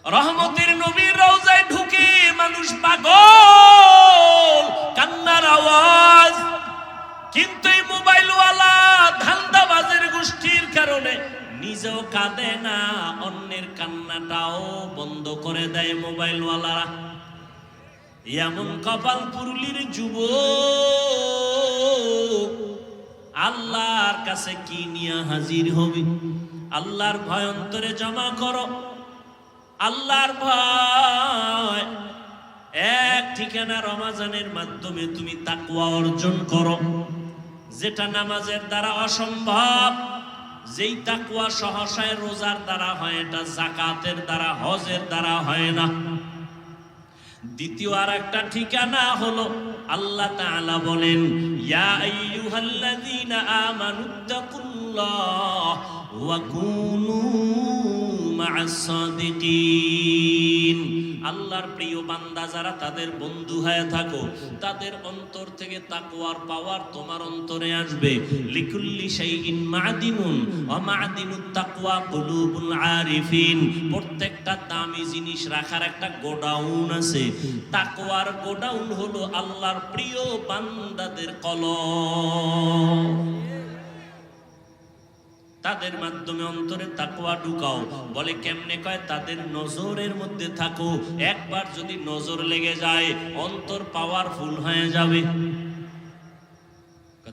রহমতের নবীর রওজায় ঢুকে মানুষ পাগল, কান্নার আওয়াজ। কিন্তু এই মোবাইলওয়ালা ধান্দাবাজের গোষ্ঠীর কারণে নিজেও কাঁদে না, অন্যের কান্নাটাও বন্ধ করে দেয় মোবাইলওয়ালারা। এমন কপাল পুরুলির যুবক আল্লাহর কাছে কি নিয়ে হাজির হবে? আল্লাহর ভয় অন্তরে জমা করো, আল্লাহর ভয়। এক ঠিকানা রমজানের মাধ্যমে তুমি তাকওয়া অর্জন করো, যেটা নামাজের দ্বারা অসম্ভব। যেই তাকওয়া সহসায় রোজার দ্বারা হয়, এটা যাকাতের দ্বারা, হজের দ্বারা হয় না। দ্বিতীয় আর একটা ঠিকানা হলো আল্লাহ তাআলা বলেন, ইয়া আইয়ুহাল্লাযীনা আমানুত্তাকুল্লাহ ওয়া কুনু মা'আস সাদিকিন। আল্লাহর প্রিয় বান্দা যারা, তাদের বন্ধু হয়ে থাকো, তাদের অন্তর থেকে তাকওয়ার পাওয়ার তোমার অন্তরে আসবে। লিকুল্লি শাইইন মা'দিনুন ওয়া মা'দিনুত তাকওয়া কুলুবুল আরিফিন। প্রত্যেকটা দামি জিনিস রাখার একটা গোডাউন আছে। তাকওয়ার গোডাউন হলো আল্লাহর প্রিয় বান্দাদের কলব। তাদের মাধ্যমে অন্তরে তাকওয়া ঢুকাও। বলে কেমনে? কয় তাদের নজরের মধ্যে থাকো। একবার যদি নজর লেগে যায়, অন্তর পাওয়ারফুল হয়ে যাবে।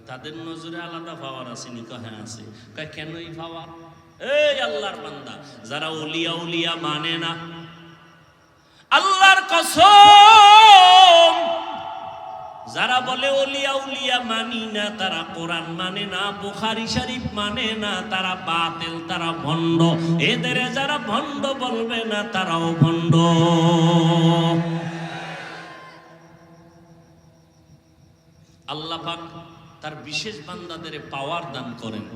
তাদের নজরে আলাদা পাওয়ার আছে নি? হ্যাঁ আছে। কয় কেন এই পাওয়ার? এই আল্লাহর বান্দা যারা ওলিয়া উলিয়া মানে না, আল্লাহর কসম, যারা বলে ওলিয়া উলিয়া মানি না, তারা কোরআন মানে না, বুখারী শরীফ মানে না, তারা বাতিল, তারা ভণ্ড। এদের যারা ভণ্ড বলবে না, তারাও ভণ্ড। আল্লাহ পাক তার বিশেষ বান্দাদের পাওয়ার দান করেন।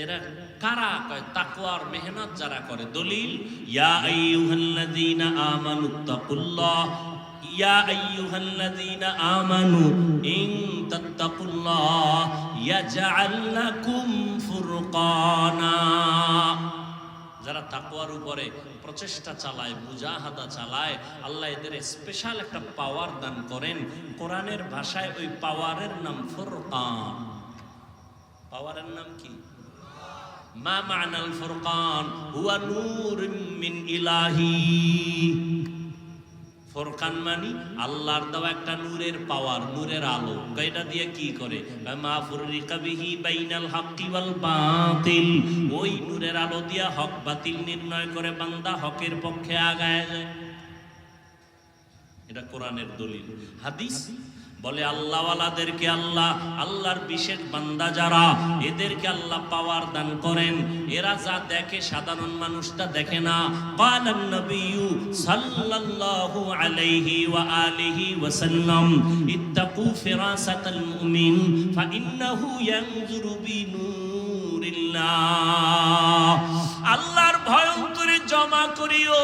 এরা কারা? কয় তাকওয়ার মেহনত যারা করে। দলিল, ইয়া আইয়ুহাল্লাযীনা আমানুত্তাকুল্লাহ, ইয়া আইয়ুহাল্লাযীনা আমানু ইন তাত্তাকুল্লাহ ইয়াজআল লাকুম ফুরকানা। যারা তাকওয়ার উপরে প্রচেষ্টা চালায়, মুজাহাদা চালায়, আল্লাহ এদের স্পেশাল একটা পাওয়ার দান করেন। কোরআনের ভাষায় ওই পাওয়ারের নাম ফুরকান। পাওয়ারের নাম কি? মা মা'নাল ফুরকান? হুয়া নূরুম মিন ইলাহি। ফুরকান মানে আল্লাহর দেওয়া একটা নূরের পাওয়ার, নূরের আলো। এটা দিয়ে কি করে? মা ফুররিকা বিহি বাইনাল হাক্কি ওয়াল বাতিল। ওই নূরের আলো দিয়া হক বাতিল নির্ণয় করে বান্দা হকের পক্ষে আগায় যায়। এটা কোরআনের দলিল। হাদিস বলে আল্লাহওয়ালাদেরকে আল্লাহ, আল্লাহর বিশেষ বান্দা যারা, এদেরকে আল্লাহ পাওয়ার দান করেন। এরা যা দেখে সাধারণ মানুষটা দেখে না। ক্বালান নবিয়্যু সাল্লাল্লাহু আলাইহি ওয়া আলিহি ওয়া সাল্লাম, ইত্তাকু ফিরাসাতাল মুমিন ফাইন্নাহু ইয়ানজুরু বিনুরিল্লাহ। আল্লাহর ভয় অন্তরে জমা করিও।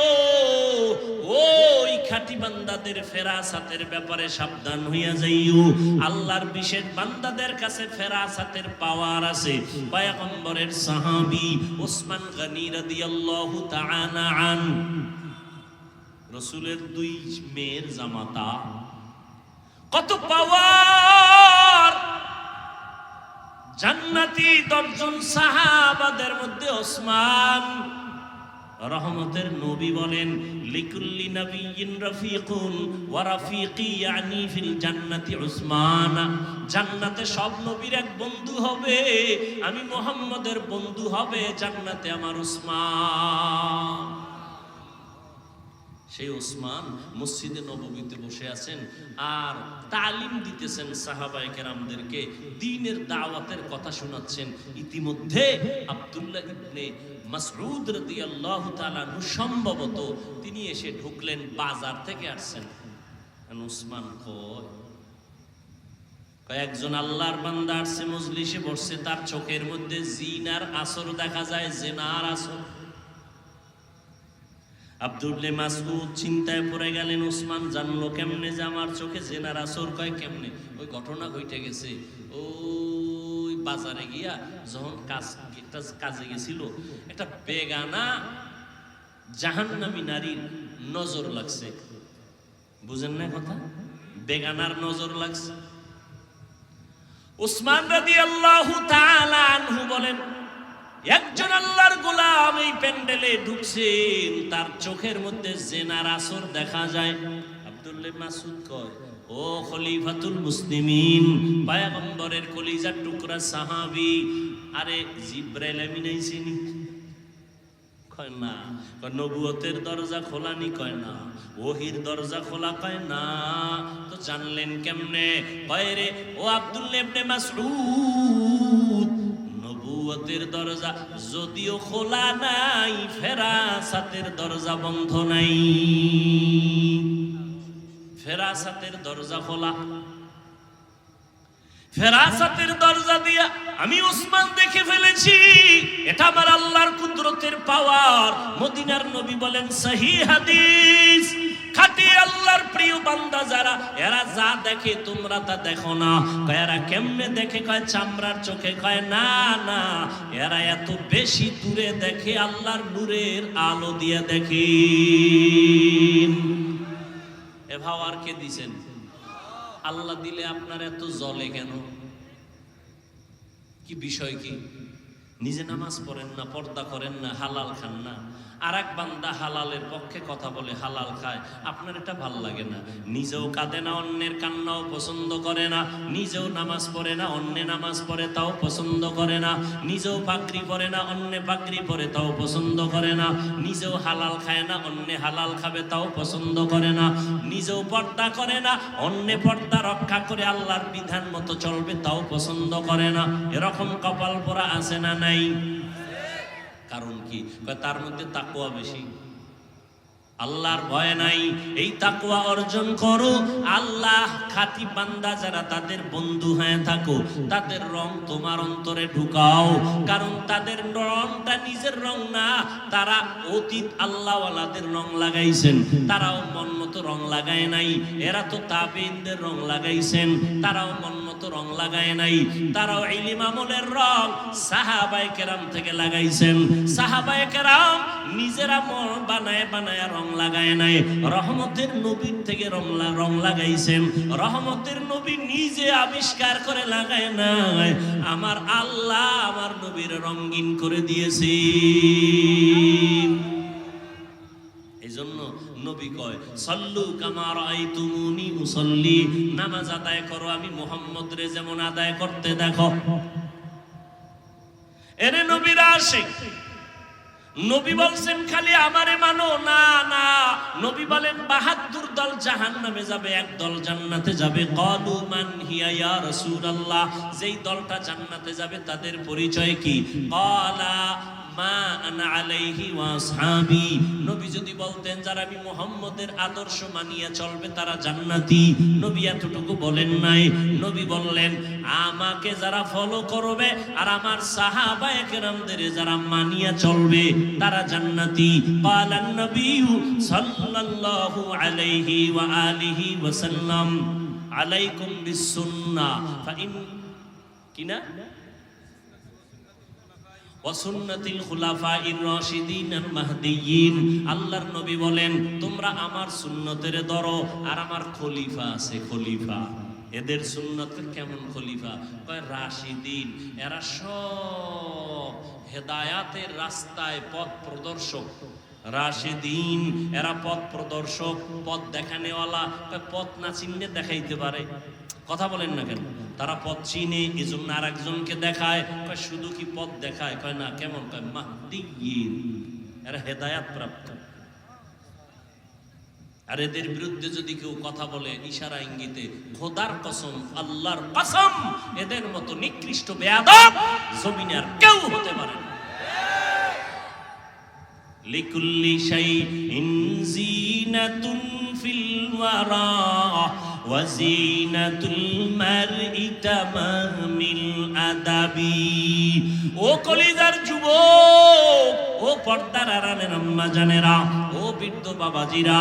ওই খাঁটি বান্দাদের ফেরাসাতের ব্যাপারে সাবধান হইয়া যাইও। আল্লাহর বিশেষ বান্দাদের কাছে ফেরাসাতের পাওয়ার আছে। পয়গম্বরের সাহাবী ওসমান গনি রাদিয়াল্লাহু তাআলা আন, রাসূলের দুই মেয়ের জামাতা, কত পাওয়ার! জান্নাতি 10 জন সাহাবাদের মধ্যে ওসমান। রহমতের নবী বলেন, লিকুল্লি নাবিয়্যিন রাফিকুন ওয়া রাফিকি ইয়ানি ফিল জান্নাতি উসমান। জান্নাতে সব নবীর এক বন্ধু হবে, আমি মুহাম্মদের বন্ধু হবে জান্নাতে আমার উসমান। সেই উসমান মসজিদে নববীতে বসে আছেন আর তালিম দিতেছেন সাহাবায়ে কেরামদেরকে, দ্বীনের দাওয়াতের কথা শোনাচ্ছেন। ইতিমধ্যে আব্দুল্লাহ ইবনে মাসউদ রাদিয়াল্লাহু তাআলা সম্ভবত তিনি এসে ঢুকলেন, বাজার থেকে আসছেন। উসমান কয়েকজন আল্লাহর বান্দা আসছে, মজলিসে বসছে, তার চোখের মধ্যে জিনার আসর দেখা যায়, জিনার আসর। আব্দুল্লাহ মাসউদ চিন্তায় পড়ে গেলেন, ওসমান জানলো কেমনে যে আমার চোখে জেনার আসর? কয় কেমনে? ওই ঘটনা ঘটে গেছে, ওই বাজারে গিয়া যখন কাজে গেছিল, একটা বেগানা জাহান্নামী নারীর নজর লাগছে, বুঝেন না কথা, বেগানার নজর লাগছে। উসমান রাদিয়াল্লাহু তাআলা আনহু বলেন, একজন আল্লাহর গোলাম এই প্যান্ডেলে ঢুকছেন, তার চোখের মধ্যে জিনার আসর দেখা যায়। আব্দুল্লাহ মাসউদ কয়, ও খলিফাতুল মুসলিমিন, পয়গম্বরের কলিজার টুকরা সাহাবী, আরে জিবরাইল আমিন আইছেনি? কয় না। কয় নবুয়তের দরজা খোলানি? কয় না। ওহির দরজা খোলা? কয় না। তো জানলেন কেমনে? কয় রে ও আব্দুল্লাহ ইবনে মাসউদ, নবুয়তের দরজা যদিও খোলা নাই, ফেরাসাতের দরজা বন্ধ নাই, ফেরাসাতের দরজা খোলা। ফেরাসাতের দরজা দিয়া আমি উসমান দেখে ফেলেছি, এটা আমার আল্লাহর কুদরতের পাওয়ার। মদিনার নবী বলেন, সহিহ হাদিস, খাঁটি আল্লাহর প্রিয় বান্দা যারা, এরা যা দেখে তোমরা তা দেখো না। কয় এরা কেমনে দেখে? কয় চামড়ার চোখে। কয় না না, এরা এত বেশি দূরে দেখে, আল্লাহর নূরের আলো দিয়ে দেখে। এ ভাওয়ার কে দিছেন? আল্লাহ দিলে আপনার এত জ্বলে কেন? কি বিষয়? কি নিজে নামাজ পড়েন না, পর্দা করেন না, হালাল খান না, আর এক বান্দা হালালের পক্ষে কথা বলে, হালাল খায়, আপনার এটা ভাল লাগে না। নিজেও কাঁদে না, অন্যের কান্নাও পছন্দ করে না। নিজেও নামাজ পড়ে না, অন্যে নামাজ পড়ে তাও পছন্দ করে না। নিজেও পাগড়ি পরে না, অন্যে পাগড়ি পরে তাও পছন্দ করে না। নিজেও হালাল খায় না, অন্যে হালাল খাবে তাও পছন্দ করে না। নিজেও পর্দা করে না, অন্যে পর্দা রক্ষা করে আল্লাহর বিধান মতো চলবে তাও পছন্দ করে না। এরকম কপাল পোড়া আছে না নাই? কারণ কি? তার মধ্যে তাকওয়া বেশি, আল্লাহর ভয় নাই। এই তাকওয়া অর্জন করো, আল্লাহ খাঁটি বান্দা যারা, তাদের বন্ধু হয়ে থাকো, তাদের রং তোমার অন্তরে ঢুকাও। কারণ তাদের রংটা নিজের রং না, তারা অতীত আল্লাহওয়ালাদের রং লাগাইছেন, তারাও মন মতো রং লাগায় নাই। এরা তো তাবেঈনদের রং লাগাইছেন, তারাও মন মতো রং লাগায় নাই। তারাও ইলম আমলের রং সাহাবায়ে কেরাম থেকে লাগাইছেন। সাহাবায়ে কেরাম নিজেরা মন বানায় বানায় রং লাগায় নাই, রহমতের নবীর থেকে রং লাগাইছেন। রহমতের নবী নিজে আবিষ্কার করে লাগায় নাই, আমার আল্লাহ আমার নবীর রঙিন করে দিয়েছে। এই জন্য নবী কয়, সল্লু কামা রাআইতুমুনি উসাল্লি, নামাজ আদায় করো আমি মুহাম্মদ রে যেমন আদায় করতে দেখো। এরে নবীর আশিক, নবী বলছেন খালি আমারে মানো না, না। নবী বলেন ৭২ দল জাহান্নামে যাবে, এক দল জান্নাতে যাবে। ক্বালু মান হিয়া ইয়া রাসূলুল্লাহ, যেই দলটা জান্নাতে যাবে তাদের পরিচয় কি? ক্বালা মা আনা আলাইহি ওয়া আসহাবি, নবী যদি বলতেন যারা আমি মুহাম্মদের আদর্শ মানিয়ে চলবে তারা জান্নাতি, নবী এতটুকু বলেন নাই। নবী বললেন আমাকে যারা ফলো করবে আর আমার সাহাবায়ে কেরামদের যারা মানিয়ে চলবে তারা জান্নাতি। ক্বালান নবী সাল্লাল্লাহু আলাইহি ওয়া আলিহি ওয়া সাল্লাম, আলাইকুম বিসুন্নাহ ফাইন কিনা ওয়াসুন্নাতিল খুলাফাইর রাশিদিনাল মাহদিয়্যিন। আল্লাহর নবী বলেন তোমরা আমার সুন্নতের ধরো, আর আমার খলিফা আছে, খলিফা, এদের সুন্নতের কেমন খলিফা? কয় রাশিদিন, এরা সব হেদায়াতের রাস্তায় পথ প্রদর্শক। রাশিদিন, এরা পথ প্রদর্শক, পথ দেখানেওয়ালা। পথ না চিনলে দেখাইতে পারে, কথা বলেন না কেন? তারা পথ চিনে, এজন্য আর একজনকে দেখায়। কয় শুধু কি পথ দেখায়? কয় না। কেমন? কয় মাহদিয়্যিন, এরা হেদায়াত প্রাপ্ত। আর এদের বিরুদ্ধে যদি কেউ কথা বলে ইশারা ইঙ্গিতে, খোদার কসম, আল্লাহর কসম, এদের মতো নিকৃষ্ট বেয়াদব জমিনে আর কেউ হতে পারে না। লিকুল্লি শাইইন জিনাতুন ফিল ওয়ারা ওয়া জিনাতুল মারই তামামিল আদাবি। ও কলিজার যুবক, ও পর্দার আড়ালের আম্মা জানেরা, ও বৃদ্ধ বাবাজিরা,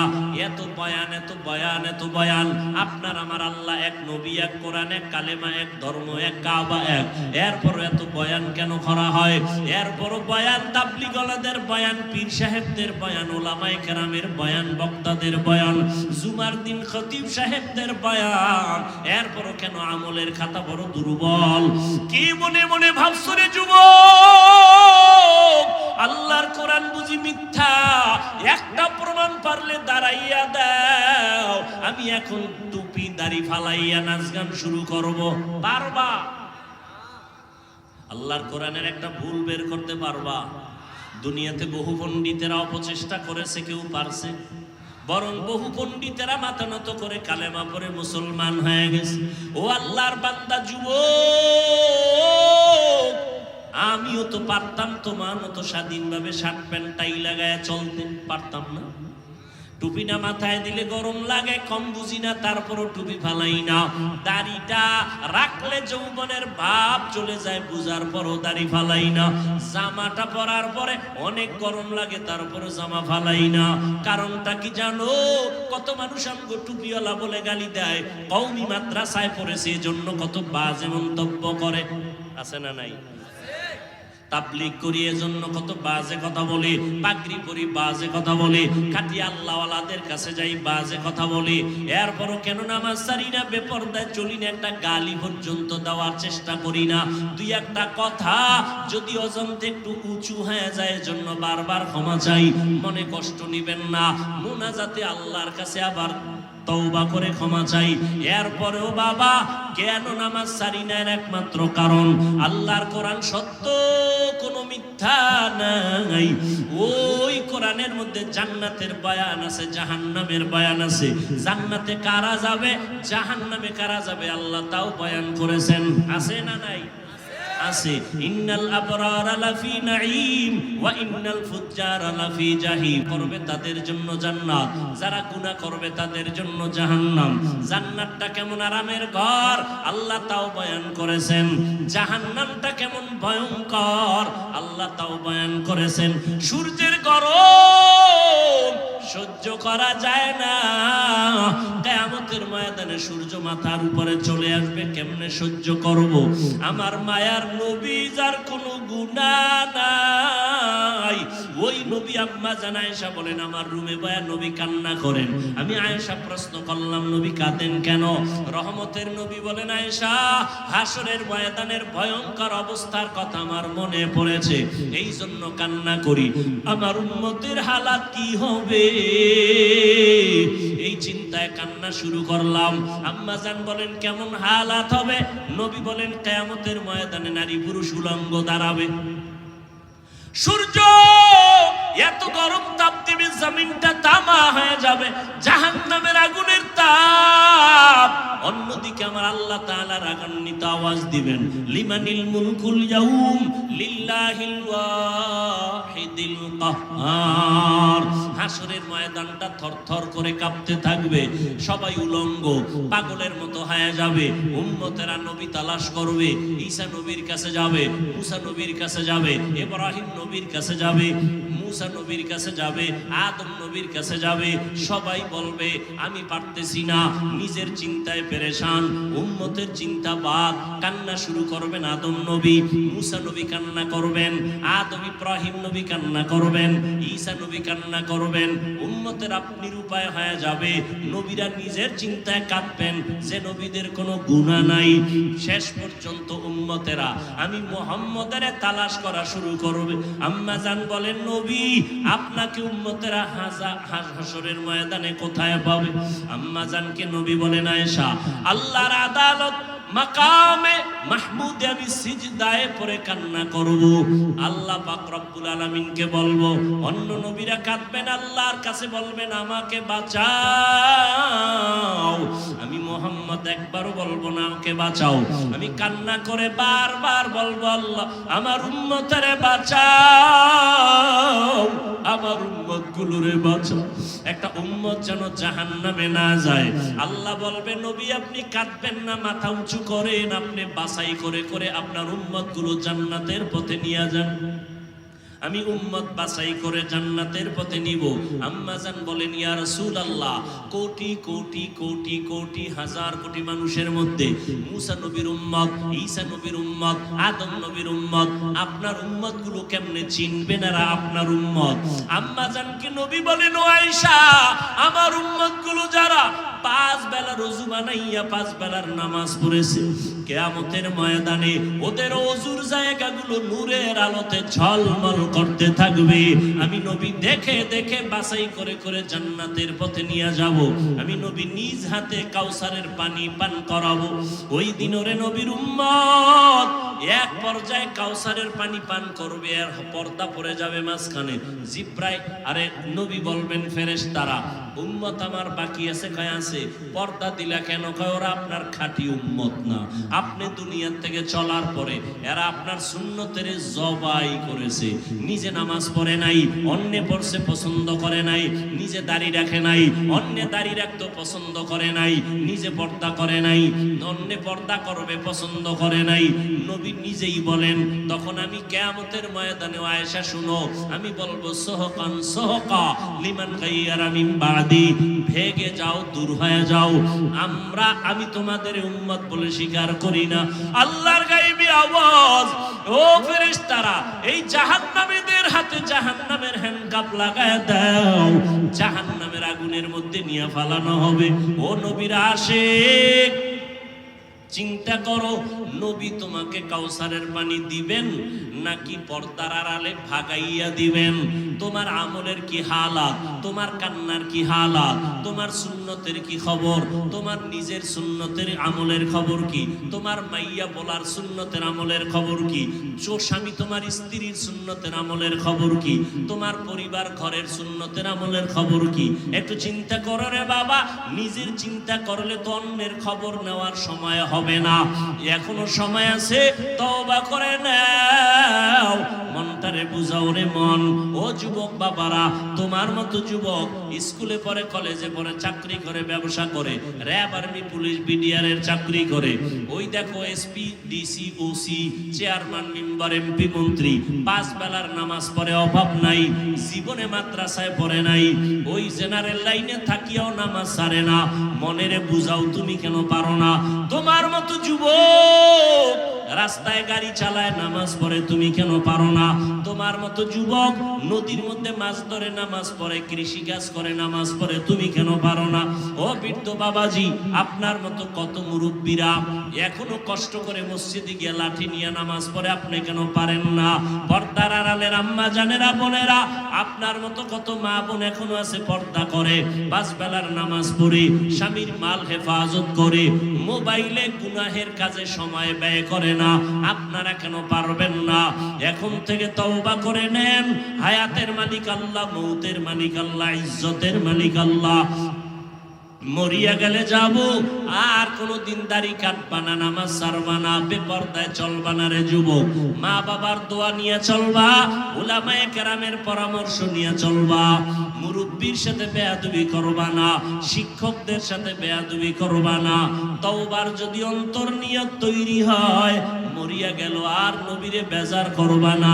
এত বয়ান এত বয়ান এত বয়ান, আপনার আমার আল্লাহ এক, নবী এক, কোরআন এক, কালেমা এক, ধর্ম এক, কাবা এক, এরপর এত বয়ান কেন করা হয়? এরপর বয়ান তাবলীগওয়ালাদের বয়ান, পীর সাহেবদের বয়ান, ওলামায়ে কেরামের বয়ান, বক্তাদের বয়ান, জুমার দিন খতিব সাহেবদের বয়ান, এরপর কেন আমলের খাতা বড় দুর্বল? কি মনে মনে ভাবছো রে যুবক? আল্লাহর কোরআন বুঝি মিথ্যা? একটা প্রমাণ পারলে দাঁড়াইয়া দাও, আমি এখন টুপি দাড়ি ফালাইয়া নাচ গান শুরু করব। পারবা? আল্লাহর কোরআনের একটা ভুল বের করতে পারবা? দুনিয়াতে বহু পণ্ডিতেরা অপচেষ্টা করেছে, কেউ পারছে? বরং বহু পণ্ডিতেরা মাথা নত করে কালেমা পড়ে মুসলমান হয়ে গেছে। ও আল্লাহর বান্দা যুবক, আমিও তো পারতাম তোমার মতো স্বাধীনভাবে শার্ট প্যান্ট টাই লাগায় চলতে, পারতাম না? টুপি না মাথায় দিলে গরম লাগে, কম বুঝি না, তারপরও টুপি ফালাই না। দাড়িটা রাখলে যৌবনের ভাব চলে যায়, বুঝার পরও দাড়ি ফালাই না। জামাটা পরার পরে অনেক গরম লাগে, তারপরে জামা ফালাই না। কারণটা কি জানো? কত মানুষ আমগো টুপিওয়ালা বলে গালি দেয়, কওমি মাদ্রাসায় পড়েছে এজন্য কত বাজে মন্তব্য করে, আছে না নাই? তাবলীগ করি এজন্য কত বাজে কথা বলে, পাগড়ি পরি বাজে কথা বলে, খাঁটি আল্লাহওয়ালাদের কাছে যাই বাজে কথা বলে, এরপরও কেন নামাজ ছাড়ি না, বেপরদায় চলি না, একটা গালি পর্যন্ত দেওয়ার চেষ্টা করি না। দুই একটা কথা যদি অজান্তে একটু উঁচু হয়ে যায়, এজন্য বারবার ক্ষমা চাই, মনে কষ্ট নিবেন না। মুনাজাতে আল্লাহর কাছে আবার তওবা করে ক্ষমা চাই। এরপরেও বাবা কেন নামাজ ছাড়ি না, এর একমাত্র কারণ আল্লাহর কোরআন সত্য, কোনো মিথ্যা নাই। ওই কোরআনের মধ্যে জান্নাতের বয়ান আছে, জাহান্নামের বয়ান আছে। জান্নাতে কারা যাবে, জাহান্নামে কারা যাবে, আল্লাহ তাও বয়ান করেছেন, আছে না নাই? আছে। ইন্নাল আবরারা লাফি নাঈম ওয়া ইন্নাল ফুজ্জারা লাফি জাহিম। করবে তাদের জন্য জান্নাত, যারা গুনাহ করবে তাদের জন্য জাহান্নাম। জান্নাতটা কেমন আরামের ঘর, আল্লাহ তাও বয়ান করেছেন। জাহান্নামটা কেমন ভয়ঙ্কর, আল্লাহ তাও বয়ান করেছেন। সূর্যের গরম সহ্য করা যায় না, কিয়ামতের ময়দানে সূর্য মাথার উপরে চলে আসবে, কেমনে সহ্য করব? আমার মায়ার নবী যার কোনো গুনাহ নাই, ওই নবী আম্মা জান আয়েশা বলেন আমার রুমে বয়া নবী কান্না করেন। আমি আয়েশা প্রশ্ন করলাম নবী কাঁদেন কেন? রহমতের নবী বলেন আয়েশা, হাসরের ময়দানের ভয়ঙ্কর অবস্থার কথা আমার মনে পড়েছে, এই জন্য কান্না করি। আমার উম্মতের হালাত কি হবে, এই চিন্তায় কান্না শুরু করলাম। আম্মা জান বলেন কেমন হালাত হবে? নবী বলেন কিয়ামতের ময়দানে নারী পুরুষ উলঙ্গ দাঁড়াবে, সূর্য এত গরম তাপ দিবে, জমিনটা তামা হয়ে যাবে, জাহান্নামের আগুনের তাপ। অন্যদিকে আমার আল্লাহ তাআলা রাগান্বিত আওয়াজ দিবেন, লিমানিল মুলকুল ইয়াউম লিল্লাহিল ওয়াহিদিল কাহ্হার। হাসরের ময়দানটা থরথর করে কাঁপতে থাকবে, সবাই উলঙ্গ পাগলের মতো হয়ে যাবে। উম্মতেরা নবী তালাশ করবে, ঈসা নবীর কাছে যাবে, মুসা নবীর কাছে যাবে, ইব্রাহিম নবীর কাছে যাবে, মুসা নবীর কাছে যাবে, আদম নবীর কাছে যাবে। সবাই বলবে আমি পারতেছি না, নিজের চিন্তায় পেরেশান, উম্মতের চিন্তা বাদ। কান্না শুরু করবেন আদম নবী, মুসা নবী কান্না করবেন, আদম ইব্রাহিম নবী কান্না করবেন, ঈসা নবী কান্না করবেন। উম্মতের আপনি উপায় হয়ে যাবে, নবীরা নিজের চিন্তায় কাঁদবেন যে নবীদের কোনো গুনাহ নাই। শেষ পর্যন্ত উম্মতেরা আমি মুহাম্মদের তালাশ করা শুরু করবে। আম্মা জান বলেন নবী আপনাকে উম্মতেরা হাসরের ময়দানে কোথায় পাবে? আম্মা জানকে নবী বলেন আয়েশা, আল্লাহর আদালত মাকামে মাহমুদে আমি সিজদায়ে পড়ে কান্না করব, আল্লাহ পাক রব্বুল আলামিনকে বলবো। অন্য নবীরা কাঁদবেন, আল্লাহর কাছে বলবেন আমাকে বাঁচাও। আমি মুহাম্মদ একবারও বলবো না আমাকে বাঁচাও, আমি কান্না করে বারবার বলবো আল্লাহ আমার উম্মতেরে বাঁচাও, আমার উম্মত গুলোরে বাঁচাও। একটা উম্মত যেন জাহান্নামে না যায়। আল্লাহ বলবে নবী আপনি কাঁদবেন না, মাথা উঁচু করেন, আপনি বাছাই করে করে আপনার উম্মত গুলো জান্নাতের পথে নিয়ে যান। আমি উম্মত বাছাই করে জান্নাতের পথে নিব। আম্মা জান বলেন, ইয়া রাসূলুল্লাহ, কোটি কোটি কোটি কোটি হাজার কোটি মানুষের মধ্যে মুসা নবীর উম্মত, ঈসা নবীর উম্মত, আদম নবীর উম্মত, আপনার উম্মত গুলো কেমনে চিনবেন এরা আপনার উম্মত? আম্মা জানকে নবী বলেন, ও আয়েশা, আমার উম্মত গুলো যারা 5 বেলা রোজু বানাইয়া 5 বেলার নামাজ পড়েছে, কিয়ামতের ময়দানে ওদের ওযুর জায়গাগুলো নূরের আলোতে ঝলমল করতে থাকবে। আমি নবী দেখে দেখে বাছাই করে করে জান্নাতের পথে নিয়ে যাব। আমি নবী নিজ হাতে কাউসারের পানি পান করাবো। ওই দিন ওরে নবীর উম্মত এক পর্যায়ে কাউসারের পানি পান করবে, আর পর্দা পড়ে যাবে মাঝখানে। জিব্রাইল আরে নবী বলবেন, ফেরেশতারা, উম্মত আমার বাকি আছে, কয় আছে। পর্দা দিলা কেন? কয় ওরা আপনার খাঁটি উম্মত না। আপনি দুনিয়া থেকে চলার পরে এরা আপনার সুন্নতের জবাই করেছে। নিজে নামাজ পড়ে নাই, অন্যে পড়ছে পছন্দ করে নাই। নিজে দাড়ি রাখে নাই, অন্যে দাড়ি রাখতে পছন্দ করে নাই। নিজে পর্দা করে নাই, অন্যে পর্দা করবে পছন্দ করে নাই। নবী নিজেই বলেন, তখন আমি কিয়ামতের ময়দানে, আয়েশা শুনো, আমি বলবো, সোহকান সোহকা লিমান গায়্যারা মিন বাদি, ভেগে যাও, দূর হয়ে যাও। আমি তোমাদের উম্মত বলে স্বীকার করি না। আল্লাহর গায়বী আওয়াজ, ও ফেরেশতারা, এই জাহান্নামীদের হাতে জাহান্নামের হ্যান্ডকাপ লাগায় দাও, জাহান্নামের আগুনের মধ্যে নিয়ে ফালানো হবে। ও নবীর আশিক, চিন্তা করো, নবী তোমাকে কাউসারের পানি দিবেন নাকি পর্দার আড়ালে ভাগাইয়া দিবেন? তোমার আমলের কি হালাত, তোমার কান্নার কি হালাত, তোমার সুন্নতের কি খবর, তোমার নিজের সুন্নতের আমলের খবর কি, তোমার মাইয়া বলার সুন্নতের আমলের খবর কি, স্বামী তোমার স্ত্রীর সুন্নতের আমলের খবর কি, তোমার পরিবার ঘরের সুন্নতের আমলের খবর কি? একটু চিন্তা করো রে বাবা। নিজের চিন্তা করলে তো অন্যের খবর নেওয়ার সময় হবে না। এখনো সময় আছে, তওবা করে নাও, মনটারে বুঝাও রে মন। ও যুবক বাবারা, তোমার মতো যুবক স্কুলে পড়ে, কলেজে পড়ে, চাকরি করে, ব্যবসা করে, র‍্যাব, আর্মি, পুলিশ, বিডিআর এর চাকরি করে, ওই দেখো SP, DC, OC, chairman, member, MP, মন্ত্রী, 5 বেলার নামাজ পড়ে, অভাব নাই। জীবনে মাদ্রাসায় পড়ে নাই, ওই জেনারেল লাইনে থাকিয়াও নামাজ ছাড়ে না। মনেরে বুঝাও, তুমি কেন পারো না? তোমার মতো যুবক রাস্তায় গাড়ি চালায়, নামাজ পড়ে, তুমি কেন পারো না? তোমার মতো যুবক নদীর মধ্যে মাছ ধরে, নামাজ পড়ে, কৃষি কাজ করে, নামাজ পড়ে, তুমি কেন পারো না? ও বৃদ্ধ বাবাজি, আপনার মতো কত মুরব্বীরা এখনো কষ্ট করে মসজিদে গিয়ে লাঠি নিয়ে নামাজ পড়ে, আপনি কেন পারেন না? পর্দার আড়ালের আম্মা জানেরা, বোনেরা, আপনার মতো কত মা বোন এখনো আছে, পর্দা করে, 5 বেলার নামাজ পড়ে, স্বামীর মাল হেফাজত করে, মোবাইলে গুনাহের কাজে সময় ব্যয় করে না। আপনারা কেন পারবেন না? এখন থেকে তওবা করে নেন। হায়াতের মালিক আল্লাহ, মৌতের মালিক আল্লাহ, ইজ্জতের মালিক আল্লাহ। মরিয়া গেলে যাব, আর কোনদিন দাড়ি কাটবা না, নামাজ ছাড়বা না, বেপরদায় চলবা না রে যুবক। মা বাবার দোয়া নিয়ে চলবা, উলামায়ে কেরামের পরামর্শ নিয়ে চলবা। মুরব্বির সাথে বেয়াদবি করবা না, শিক্ষকদের সাথে বেয়াদবি করবা না। তওবার যদি অন্তর নিয়ত তৈরি হয়, মরিয়া গেল আর নবীরে বেজার করবা না,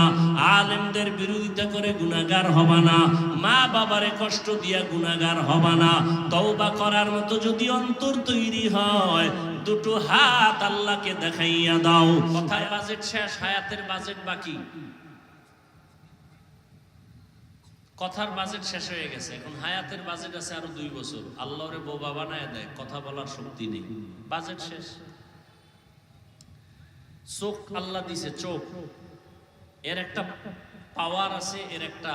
আলেমদের বিরোধিতা করে গুনাহগার হবা না, মা বাবারে কষ্ট দিয়া গুনাহগার হবা না। তওবা করার মতো যদি অন্তর তৈরি হয়, দুটো হাত আল্লাহকে দেখাইয়া দাও। কথায় বাজেট শেষ, হায়াতের বাজেট বাকি। কথার বাজেট শেষ হয়ে গেছে, এখন হায়াতের বাজেট আছে আরো 2 বছর। আল্লাহরে বোবা বানায় দেয়, কথা বলার শক্তি নেই, বাজেট শেষ। চোখ আল্লাহ দিছে, চোখ, এর একটা পাওয়ার আছে, এর একটা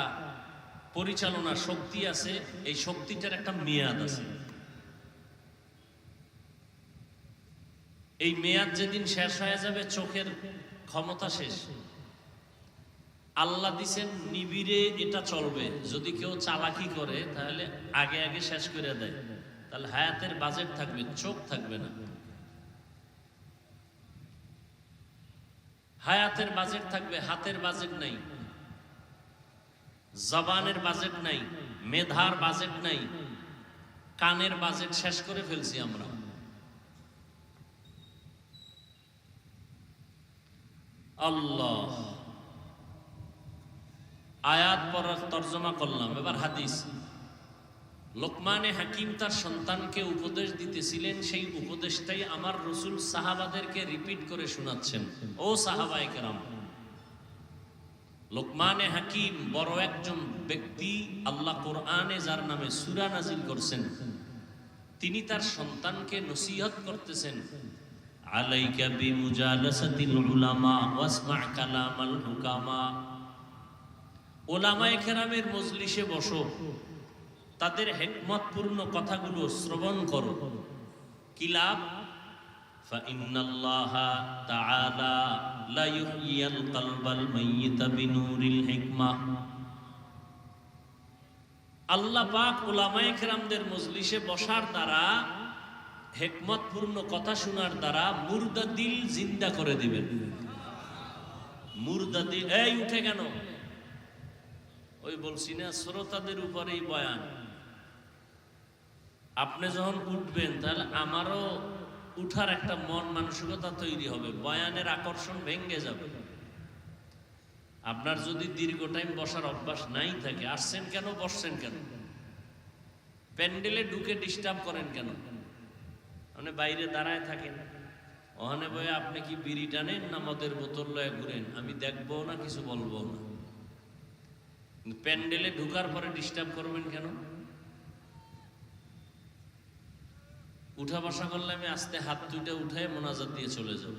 পরিচালনা শক্তি আছে, এই শক্তিটার একটা মেয়াদ আছে। এই মেয়াদ যেদিন শেষ হয়ে যাবে, চোখের ক্ষমতা শেষ। আল্লাহ দিছেন নিবিড়ে, এটা চলবে। যদি কেউ চালাকি করে তাহলে আগে আগে শেষ করে দেয়, তাহলে হায়াতের বাজেট থাকবে, চোখ থাকবে না। হায়াতের বাজেট থাকবে, হাতের বাজেট নাই, জবানের বাজেট নাই, মেধার বাজেট নাই, কানের বাজেট শেষ করে ফেলছি আমরা। আল্লাহ আয়াত পড়ার তর্জমা করলাম, এবার হাদিস। লোকমানে হাকিম তার সন্তানকে উপদেশ দিতেছিলেন, সেই উপদেশটাই আমার রসুল সাহাবাদেরকে রিপিট করে শোনাচ্ছেন। ও সাহাবায়ে কেরাম, লোকমানে হাকিম বড় একজন ব্যক্তি, আল্লাহ কোরআনে যার নামে সূরা নাজিল করছেন, তিনি তার সন্তানকে নসিহত করতেছেন, আলাইকা বিমুজালাসাতিল উলামা ওয়াসমা কালামাল হুকামা। উলামায়ে কেরামের মজলিসে বসো, তাদের হিকমতপূর্ণ কথাগুলো শ্রবণ করো। কি লাভ? ফাইন্নাল্লাহা তাআলা লা ইউহয়িল কলবাল মাইয়িতা বিনূরিল হিকমাহ। আল্লাহ পাক উলামায়ে কেরামদের মজলিসে বসার দ্বারা, হিকমতপূর্ণ কথা শোনার দ্বারা মুর্দা দিল জিন্দা করে দিবেন। মুর্দা দিল, এই উঠে কেন? ওই বলছি না, শ্রোতাদের উপরেই বয়ান। আপনি যখন উঠবেন তাহলে আমারও উঠার একটা মন মানসিকতা তৈরি হবে, বয়ানের আকর্ষণ ভেঙে যাবে। আপনার যদি দীর্ঘ টাইম বসার অভ্যাস নাই থাকে, আসছেন কেন, বসছেন কেন, প্যান্ডেলে ঢুকে ডিস্টার্ব করেন কেন? মানে বাইরে দাঁড়ায় থাকেন, ওখানে বয়ে আপনি কি বিড়ি টানেন না মদের বোতল লয়ে ঘুরেন, আমি দেখবো না, কিছু বলবো না। প্যান্ডেলে ঢুকার পরে ডিস্টার্ব করবেন কেন? উঠা বসা করলে আমি আস্তে হাত দুইটা উঠায় মোনাজাত দিয়ে চলে যাব।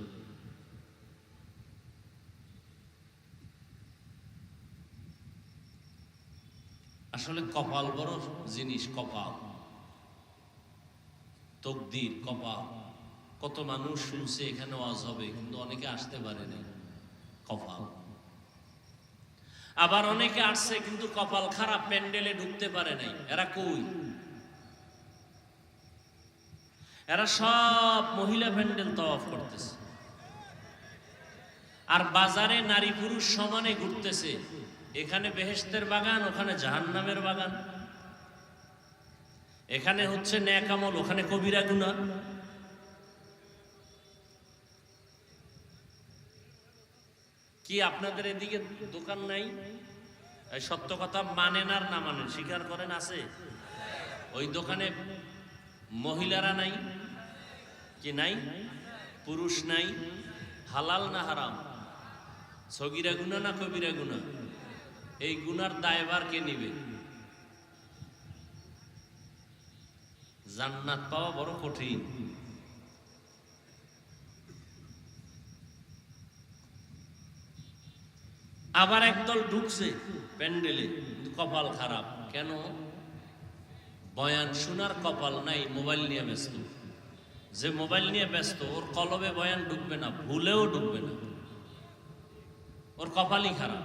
আসলে কপাল বড় জিনিস, কপাল, তকদির, কপাল। কত মানুষ শুনছে এখানে ওয়াজ হবে, কিন্তু অনেকে আসতে পারে না, কপাল। আবার অনেকে আসছে কিন্তু কপাল খারাপ, প্যান্ডেলে ঢুকতে পারে নাই। এরা কই? এরা সব মহিলা প্যান্ডেল তাওয়াফ করতেছে, আর বাজারে নারী পুরুষ সমানে ঘুরতেছে। এখানে বেহেশতের বাগান, ওখানে জাহান্নামের বাগান। এখানে হচ্ছে নেক আমল, ওখানে কবিরা গুনাহ। কি আপনাদের এদিকে দোকান নাই? সত্য কথা মানেন আর না মানেন, স্বীকার করেন আছে? ওই দোকানে মহিলারা নাই কি? নাই, পুরুষ নাই। হালাল না হারাম? সগীরা গুনাহ না কবিরা গুনাহ? এই গুনার দায়ভার কে নিবে? জান্নাত পাওয়া বড় কঠিন। আবার একদল ঢুকছে প্যান্ডেলে, কপাল খারাপ। কেন? বয়ান শোনার কপাল নাই, মোবাইল নিয়ে ব্যস্ত। যে মোবাইল নিয়ে ব্যস্ত, ওর কলবে বয়ান ঢুকবে না, ভুলেও ঢুকবে না, ওর কপালই খারাপ।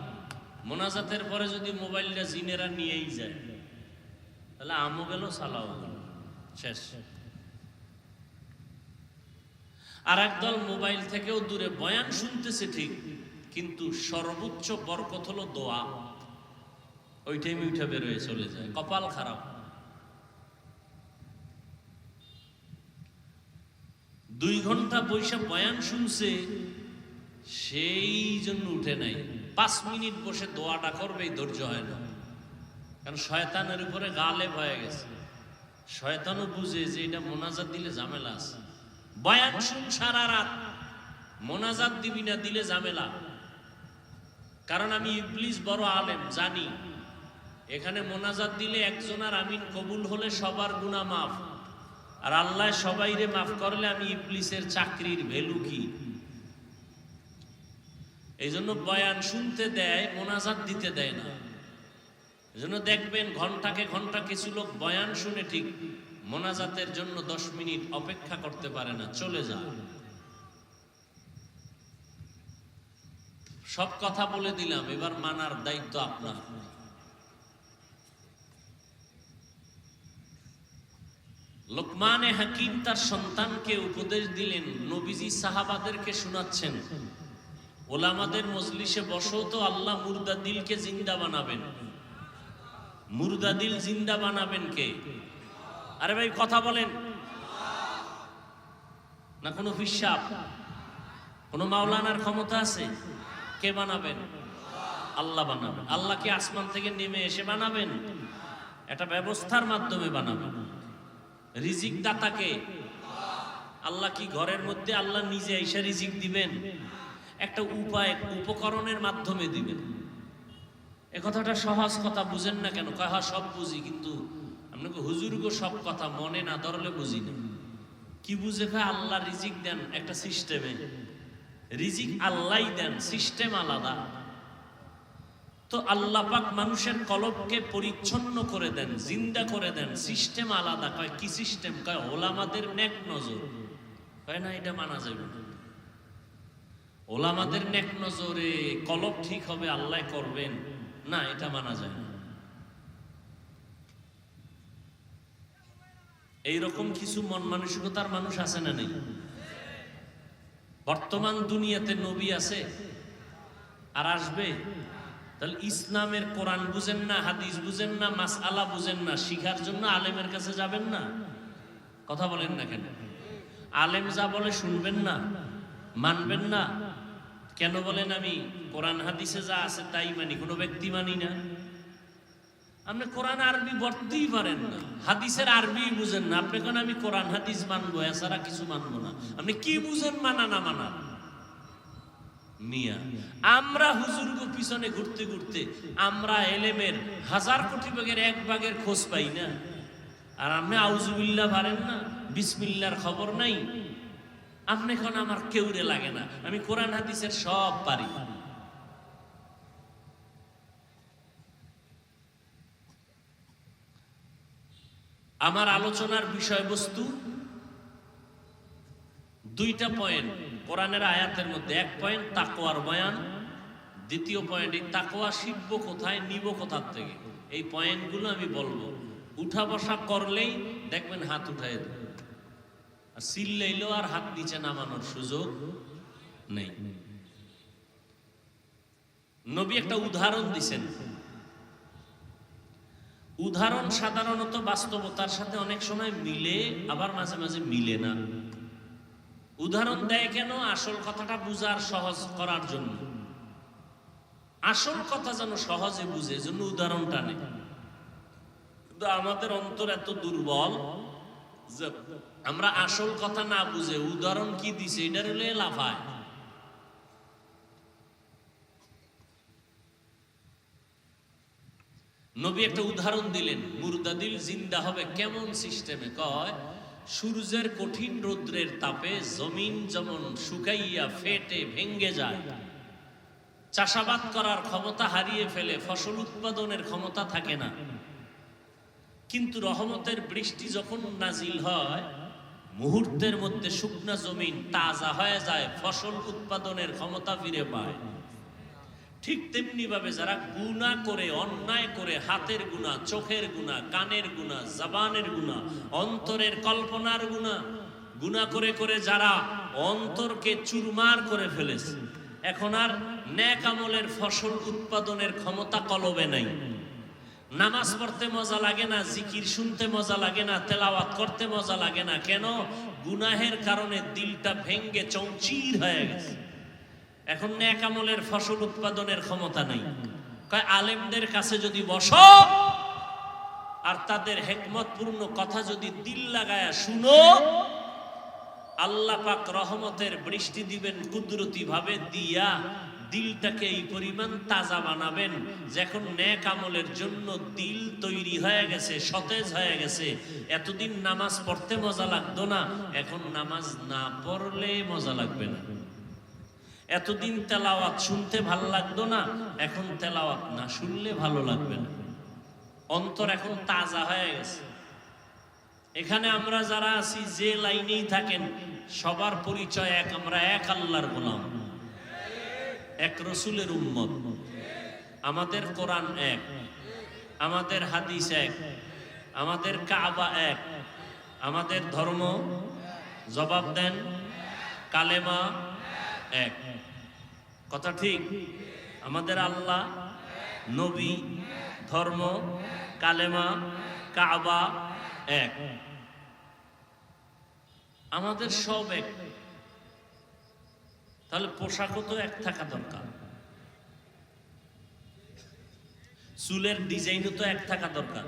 মোনাজাতের পরে যদি মোবাইলটা জিনেরা নিয়েই যায়, তাহলে আমও গেল, সালাও গেল, শেষ। আর একদল মোবাইল থেকেও দূরে বয়ান শুনতেছে ঠিক, কিন্তু সর্বোচ্চ বরকত হলো দোয়া, ওই টাইমে উঠে বেরোয় চলে যায়। কপাল খারাপ। 2 ঘন্টা বৈশা বয়ান শুনছে, সেই জন্য উঠে নাই। 5 মিনিট বসে দোয়াটা করবে, ধৈর্য হয় না। কারণ শয়তানের উপরে গালেব হয়ে গেছে। শয়তানও বুঝে যে এটা মোনাজাত দিলে ঝামেলা আছে। বয়ান শুন সারা রাত, মোনাজাত দিবি না, দিলে ঝামেলা। কারণ আমি ইবলিস বড় আলেম, জানি এখানে মোনাজাত দিলে একজনের আমিন কবুল হলে সবার গুনাহ মাফ, আর আল্লাহ সবাইরে মাফ করলে আমি ইবলিসের চাকরির ভ্যালু কি? এই জন্য বয়ান শুনতে দেয়, মোনাজাত দিতে দেয় না। এই জন্য দেখবেন ঘন্টাকে ঘন্টা কিছু লোক বয়ান শুনে ঠিক মোনাজাতের জন্য 10 মিনিট অপেক্ষা করতে পারে না, চলে যায়। সব কথা বলে দিলাম, এবার মানার দায়িত্ব আপনার। লোকমানে হাকিম তার সন্তানকে উপদেশ দিলেন, নবীজি সাহাবাদেরকে শোনাচ্ছেন, ওলামাদের মজলিসে বসো তো, আল্লাহ মুর্দা দিলকে জিন্দা বানাবেন। মুর্দা দিল জিন্দা বানাবেন কে? আরে ভাই কথা বলেন না। কোনো ফিসাব, কোনো মাওলানার ক্ষমতা আছে? কে বানাবেন? আল্লাহ বানাবেন। আল্লাহ কি আসমান থেকে নেমে এসে বানাবেন? একটা ব্যবস্থার মাধ্যমে বানাবেন। রিজিক দাতাকে আল্লাহ কি ঘরের মধ্যে আল্লাহ নিজে এসে রিজিক দিবেন? একটা উপায় উপকরণের মাধ্যমে দিবেন। এ কথাটা সহজ কথা, বুঝেন না কেন? কয় হ্যাঁ সব বুঝি, কিন্তু আপনাকে হুজুরগো সব কথা মনে না ধরলে বুঝি না। কি বুঝে? আল্লাহ রিজিক দেন একটা সিস্টেমে, রিজিক আল্লাহ দেন, সিস্টেম আলাদা। তো আল্লাহ পাক মানুষের কলবকে পরিচ্ছন্ন করে দেন, জিন্দা করে দেন, সিস্টেম আলাদা। কয় কি সিস্টেম? কয় ওলামাদের নেক নজর। কয় না, এটা মানা যাবে না। ওলামাদের নেক নজরে কলব ঠিক হবে, আল্লাহ করবেন না, এটা মানা যায় না। এইরকম কিছু মন মানসিকতার মানুষ আছে না নেই? বর্তমান দুনিয়াতে নবী আছে আর আসবে। তাহলে ইসলামের কোরআন বুঝেন না, হাদিস বুঝেন না, মাসআলা বুঝেন না, শিখার জন্য আলেমের কাছে যাবেন না? কথা বলেন না কেন? আলেম যা বলে শুনবেন না, মানবেন না কেন? বলেন আমি কোরআন হাদিসে যা আছে তাই মানি, কোনো ব্যক্তি মানি না। আপনি কোরআন আরবি পড়তেই পারেন না, হাদিসের আরবি বুঝেন না, আপনি কেন আমি কোরআন হাদিস মানবো, এছাড়া কিছু মানবো না? আপনি কি বুঝেন মানা না মানা? মিয়া, আমরা হুজুরগো পিছনে ঘুরতে ঘুরতে আমরা এলেমের 1000 কোটি ভাগের 1 ভাগের খোঁজ পাই না। আর আপনি আউযুবিল্লাহ পারেন না, বিসমিল্লাহর খবর নাই। আপনি এখন আমার কেউরে লাগে না, আমি কোরআন হাদিসের সব পারি। আমার আলোচনার বিষয়বস্তু 2টা পয়েন্ট কোরআনের আয়াতের মধ্যে। 1 পয়েন্ট তাকওয়ার বয়ান, 2য় পয়েন্ট এই তাকওয়া শিখবো কোথায়, নিব কোথার থেকে। এই পয়েন্টগুলো আমি বলবো। উঠা বসা করলেই দেখবেন হাত উঠায় দেবে, আর চিল্লাইলেও আর হাত নিচে নামানোর সুযোগ নেই। নবী একটা উদাহরণ দিছেন। উদাহরণ সাধারণত বাস্তবতার সাথে অনেক সময় মিলে, আবার মাঝে মাঝে মিলে না। উদাহরণ দেয় কেন? আসল কথাটা বুঝার, সহজ করার জন্য। আসল কথা যেন সহজে বুঝে, জন্য উদাহরণটা নেই। কিন্তু আমাদের অন্তর এত দুর্বল যে আমরা আসল কথা না বুঝে উদাহরণ কি দিছে এটার হলে লাফায়। নবী একটা উদাহরণ দিলেন, মুরদাদিল জিন্দা হবে কেমন সিস্টেমে? কয় সূর্যের কঠিন রৌদ্রের তাপে জমিন যেমন শুকাইয়া ফেটে ভেঙ্গে যায়, চাষাবাদ করার ক্ষমতা হারিয়ে ফেলে, ফসল উৎপাদনের ক্ষমতা থাকে না, কিন্তু রহমতের বৃষ্টি যখন নাজিল হয় মুহূর্তের মধ্যে শুকনা জমিন তাজা হয়ে যায়, ফসল উৎপাদনের ক্ষমতা ফিরে পায়। ঠিক তেমনি ভাবে যারা গুনাহ করে, অন্যায় করে, হাতের গুনাহ, চোখের গুনাহ, কানের গুনাহ, জবানের গুনাহ, অন্তরের কল্পনার গুনাহ, গুনাহ করে করে যারা অন্তরকে চুরমার করে ফেলেছে, এখন আর নেক আমলের ফসল উৎপাদনের ক্ষমতা কলবে নাই। নামাজ পড়তে মজা লাগে না, জিকির শুনতে মজা লাগে না, তেলাওয়াত করতে মজা লাগে না। কেন? গুনাহের কারণে দিলটা ভেঙ্গে চৌচির হয়ে গেছে। এখন নেক আমলের ফসল উৎপাদনের ক্ষমতা নাই। কয় আলেমদের কাছে যদি বসো আর তাদের হিকমতপূর্ণ কথা যদি দিল লাগায়া শুনো, আল্লাহ পাক রহমতের বৃষ্টি দিবেন কুদরতি ভাবে, দিয়া দিলটাকে এই পরিমাণ তাজা বানাবেন যে এখন নেক আমলের জন্য দিল তৈরি হয়ে গেছে, সতেজ হয়ে গেছে। এতদিন নামাজ পড়তে মজা লাগতো না, এখন নামাজ না পড়লে মজা লাগবে না। এতদিন তেলাওয়াত শুনতে ভালো লাগতো না, এখন তেলাওয়াত না শুনলে ভালো লাগবে না। অন্তর এখন তাজা হয়ে গেছে। এখানে আমরা যারা আছি, যে লাইনেই থাকেন, সবার পরিচয় এক, আমরা এক আল্লাহর গোলাম, এক রসুলের উম্মত। আমাদের কোরআন এক, আমাদের হাদিস এক, আমাদের কাবা এক, আমাদের ধর্ম, জবাব দেন, কালেমা এক। কথা ঠিক? আমাদের আল্লাহ, নবী, ধর্ম, কালেমা, কাবা এক। আমাদের সব এক। তাহলে পোশাকও তো এক থাকা দরকার। চুলের ডিজাইনও তো এক থাকা দরকার।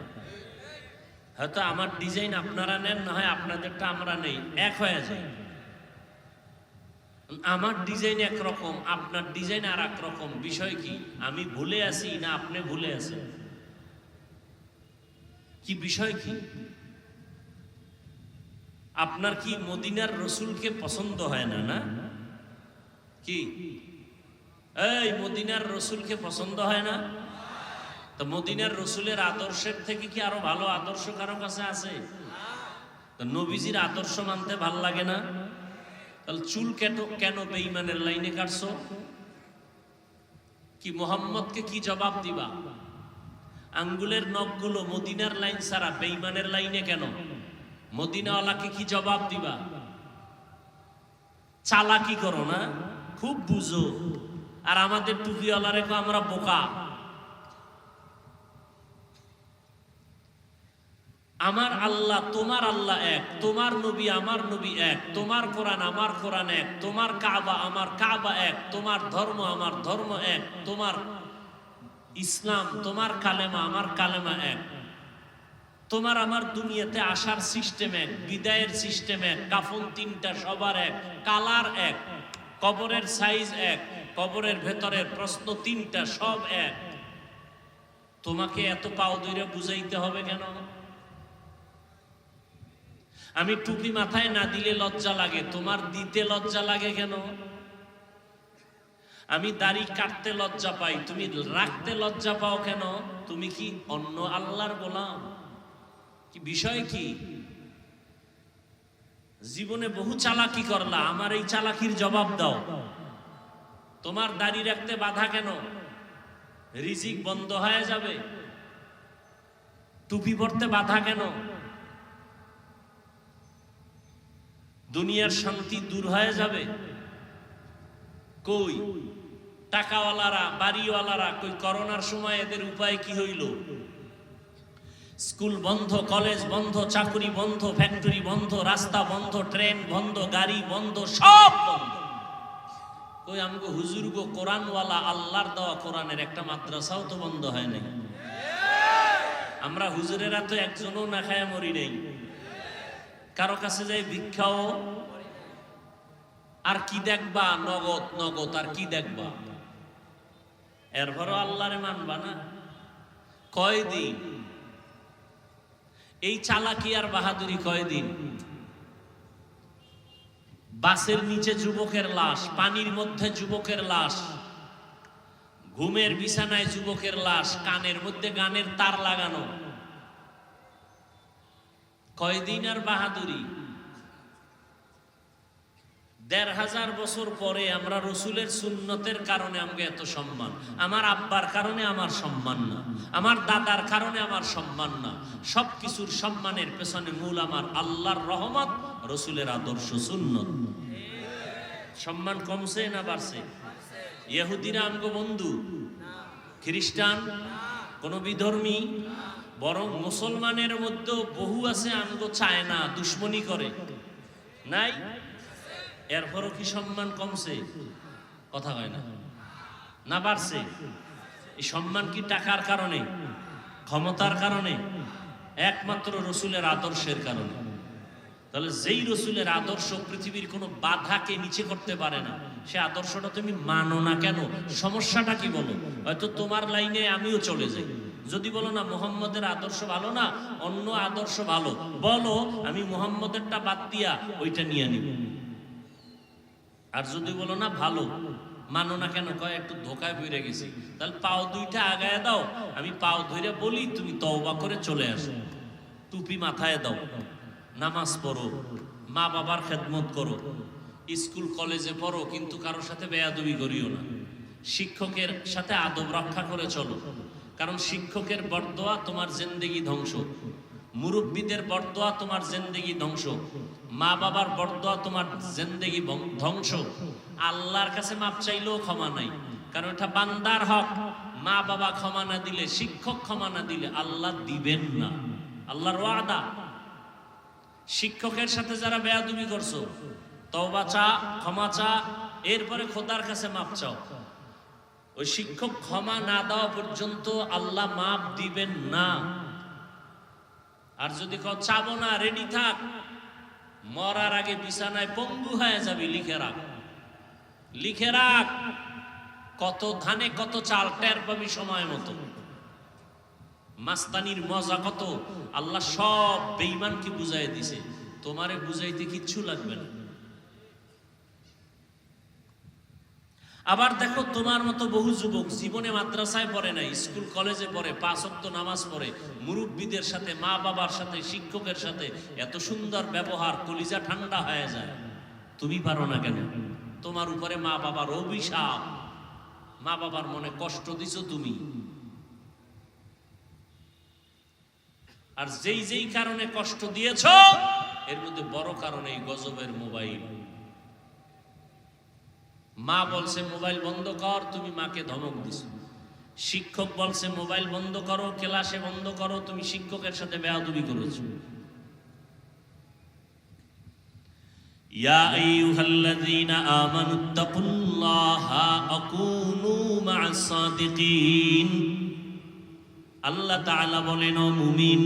হয়তো আমার ডিজাইন আপনারা নেন, না হয় আপনাদেরটা আমরা নেই, এক হয়ে যায়। আমার ডিজাইন একরকম, আপনার ডিজাইন আর এক রকম। বিষয় কি? আমি ভুলে আছি না আপনি ভুলে আছেন? কি বিষয় কি? আপনার কি মদিনার রসুলকে পছন্দ হয় না? না কি এই মদিনার রসুলকে পছন্দ হয় না? তো মদিনার রসুলের আদর্শের থেকে কি আরো ভালো আদর্শ কারো কাছে আছে? তো নবীজির আদর্শ মানতে ভাল লাগে না? তাহলে চুল কেন বেঈমানের লাইনে কাটছো? কি মোহাম্মদকে কি জবাব দিবা? আঙ্গুলের নখগুলো মদিনার লাইন ছাড়া বেঈমানের লাইনে কেন? মদিনাওয়ালাকে কি জবাব দিবা? চালাকি করো না, খুব বুঝো। আর আমাদের টুপিওয়ালারে আমরা বোকা। আমার আল্লাহ তোমার আল্লাহ এক, তোমার নবী আমার নবী এক, তোমার কোরআন আমার কোরআন এক, তোমার কাবা আমার কাবা এক, তোমার ধর্ম আমার ধর্ম এক, তোমার ইসলাম তোমার কালেমা আমার কালেমা এক, তোমার আমার দুনিয়াতে আসার সিস্টেম এক, বিদায়ের সিস্টেম এক, কাফন তিনটা সবার এক, কালার এক, কবরের সাইজ এক, কবরের ভেতরের প্রশ্ন তিনটা সব এক। তোমাকে এত পাও দইরা বুঝাইতে হবে কেন? আমি টুপি মাথায় না দিলে লজ্জা লাগে, তোমার দিতে লজ্জা লাগে কেন? আমি দাড়ি কাটতে লজ্জা পাই, তুমি রাখতে লজ্জা পাও কেন? তুমি কি অন্য আল্লাহর গোলাম? কি বিষয় কি? জীবনে বহু চালাকি করলা, আমার এই চালাকির জবাব দাও। তোমার দাড়ি রাখতে বাধা কেন? রিজিক বন্ধ হয়ে যাবে। টুপি পরতে বাধা কেন? দুনিয়ার শান্তি দূর হয়ে যাবে। কই টাকাওয়ালারা বাড়িওয়ালারা কই করোনার সময় এদের উপায় কি হইল? স্কুল বন্ধ, কলেজ বন্ধ, চাকরি বন্ধ, ফ্যাক্টরি বন্ধ, রাস্তা বন্ধ, ট্রেন বন্ধ, গাড়ি বন্ধ, সব বন্ধ। কই আমগো হুজুর গো কোরআনওয়ালা আল্লাহর দেওয়া কোরআনের একটা মাদ্রাসাও তো বন্ধ হয় নাই। আমরা হুজুরেরা তো একজনও না খায়া মরি নাই। কারো কাছে যাই ভিক্ষাও। আর কি দেখবা? নগদ নগদ। আর কি দেখবা? এরপরও আল্লাহরে মানবা না? কয়দিন এই চালাকি আর বাহাদুরি? কয়দিন? বাসের নিচে যুবকের লাশ, পানির মধ্যে যুবকের লাশ, ঘুমের বিছানায় যুবকের লাশ, কানের মধ্যে গানের তার লাগানো। কয়দিন আর বাহাদুরি? ১৫০০ বছর পরে আমরা রসুলের সুন্নতের কারণে আমাকে এত সম্মান। আমার আব্বার কারণে আমার সম্মান না, আমার দাদার কারণে আমার সম্মান না। সবকিছুর সম্মানের পেছনে মূল আমার আল্লাহর রহমত, রসুলের আদর্শ সুন্নত। সম্মান কমছে না বাড়ছে? ইহুদিরা আমগো বন্ধু, খ্রিস্টান কোন বিধর্মী, বরং মুসলমানের মধ্যে বহু আছে আমগো চায় না, দুশ্মনী করে। নাই? এরপরও কি সম্মান কমছে? কথা হয় না, না বাড়ছে? এই সম্মান কি টাকার কারণে, ক্ষমতার কারণে? একমাত্র রসুলের আদর্শের কারণে। তাহলে যেই রসুলের আদর্শ পৃথিবীর কোনো বাধাকে নিচে করতে পারে না, সে আদর্শটা তুমি মানো না কেন? সমস্যাটা কি বলো? হয়তো তোমার লাইনে আমিও চলে যাই। যদি বলো না মুহাম্মদের আদর্শ ভালো না, অন্য আদর্শ ভালো, বলো আমি মুহাম্মদেরটা বাদ দিয়া ওইটা নিয়ে নিব। আর যদি বলো না ভালো, মানো না কেন? কয় একটু ধোকায় পড়ে গেছি। তাহলে পাও দুইটা আগায় দাও, আমি পাও ধরে বলি, তুমি তওবা করে চলে আসো। টুপি মাথায় দাও, নামাজ পড়ো, মা বাবার খেদমত করো, স্কুল কলেজে পড়ো, কিন্তু কারোর সাথে বেয়াদবি করিও না। শিক্ষকের সাথে আদব রক্ষা করে চলো, কারণ শিক্ষকের বরদোয়া তোমার জিন্দেগি ধ্বংস, মুরব্বীদের বরদোয়া তোমার জিন্দেগি ধ্বংস, মা বাবার বরদোয়া তোমার জিন্দেগি ধ্বংস। আল্লাহর কাছে মাপ চাইলেও ক্ষমা নাই, কারণ এটা বান্দার হক। মা বাবা ক্ষমা না দিলে, শিক্ষক ক্ষমা না দিলে আল্লাহ দিবেন না, আল্লাহর ওয়াদা। শিক্ষকের সাথে যারা বেয়াদবি করছো, তওবা চা, ক্ষমা চা, এরপরে খোদার কাছে মাপ চাও। ওই শিক্ষক ক্ষমা না দেওয়া পর্যন্ত আল্লাহ মাফ দিবেন না। আর যদি কেউ চাবো না, রেডি থাক, মরার আগে বিছানায় পঙ্গু হয়ে যাবি, লিখে রাখ, লিখে রাখ। কত ধানে কত চাল টের পাবি সময় মতো। মাস্তানির মজা কত আল্লাহ সব বেঈমানকে বুঝাই দিছে, তোমারে বুঝাইতে কিচ্ছু লাগবে না। আবার দেখো, তোমার মতো বহু যুবক জীবনে মাদ্রাসায় পড়ে নাই, স্কুল কলেজে পড়ে, 5 ওয়াক্ত নামাজ পড়ে, মুরব্বীদের সাথে, মা বাবার সাথে, শিক্ষকের সাথে এত সুন্দর ব্যবহার, কলিজা ঠান্ডা হয়ে যায়। তুমি পারো না কেন? তোমার উপরে মা বাবার অভিশাপ, মা বাবার মনে কষ্ট দিছো তুমি। আর যেই যেই কারণে কষ্ট দিয়েছো, এর মধ্যে বড় কারণ এই গজবের মোবাইল। মা বলছে মোবাইল বন্ধ কর, তুমি মাকে ধমক দিছো। শিক্ষক বলছে মোবাইল বন্ধ করো, ক্লাসে বন্ধ করো, তুমি শিক্ষকের সাথে বেয়াদবি করেছো। ইয়া আইয়ুহাল্লাযীনা আমানুত্তাকুল্লাহা ওয়াকুনু মা'আস সাদিকিন। আল্লাহ তাআলা বলেন, ও মুমিন,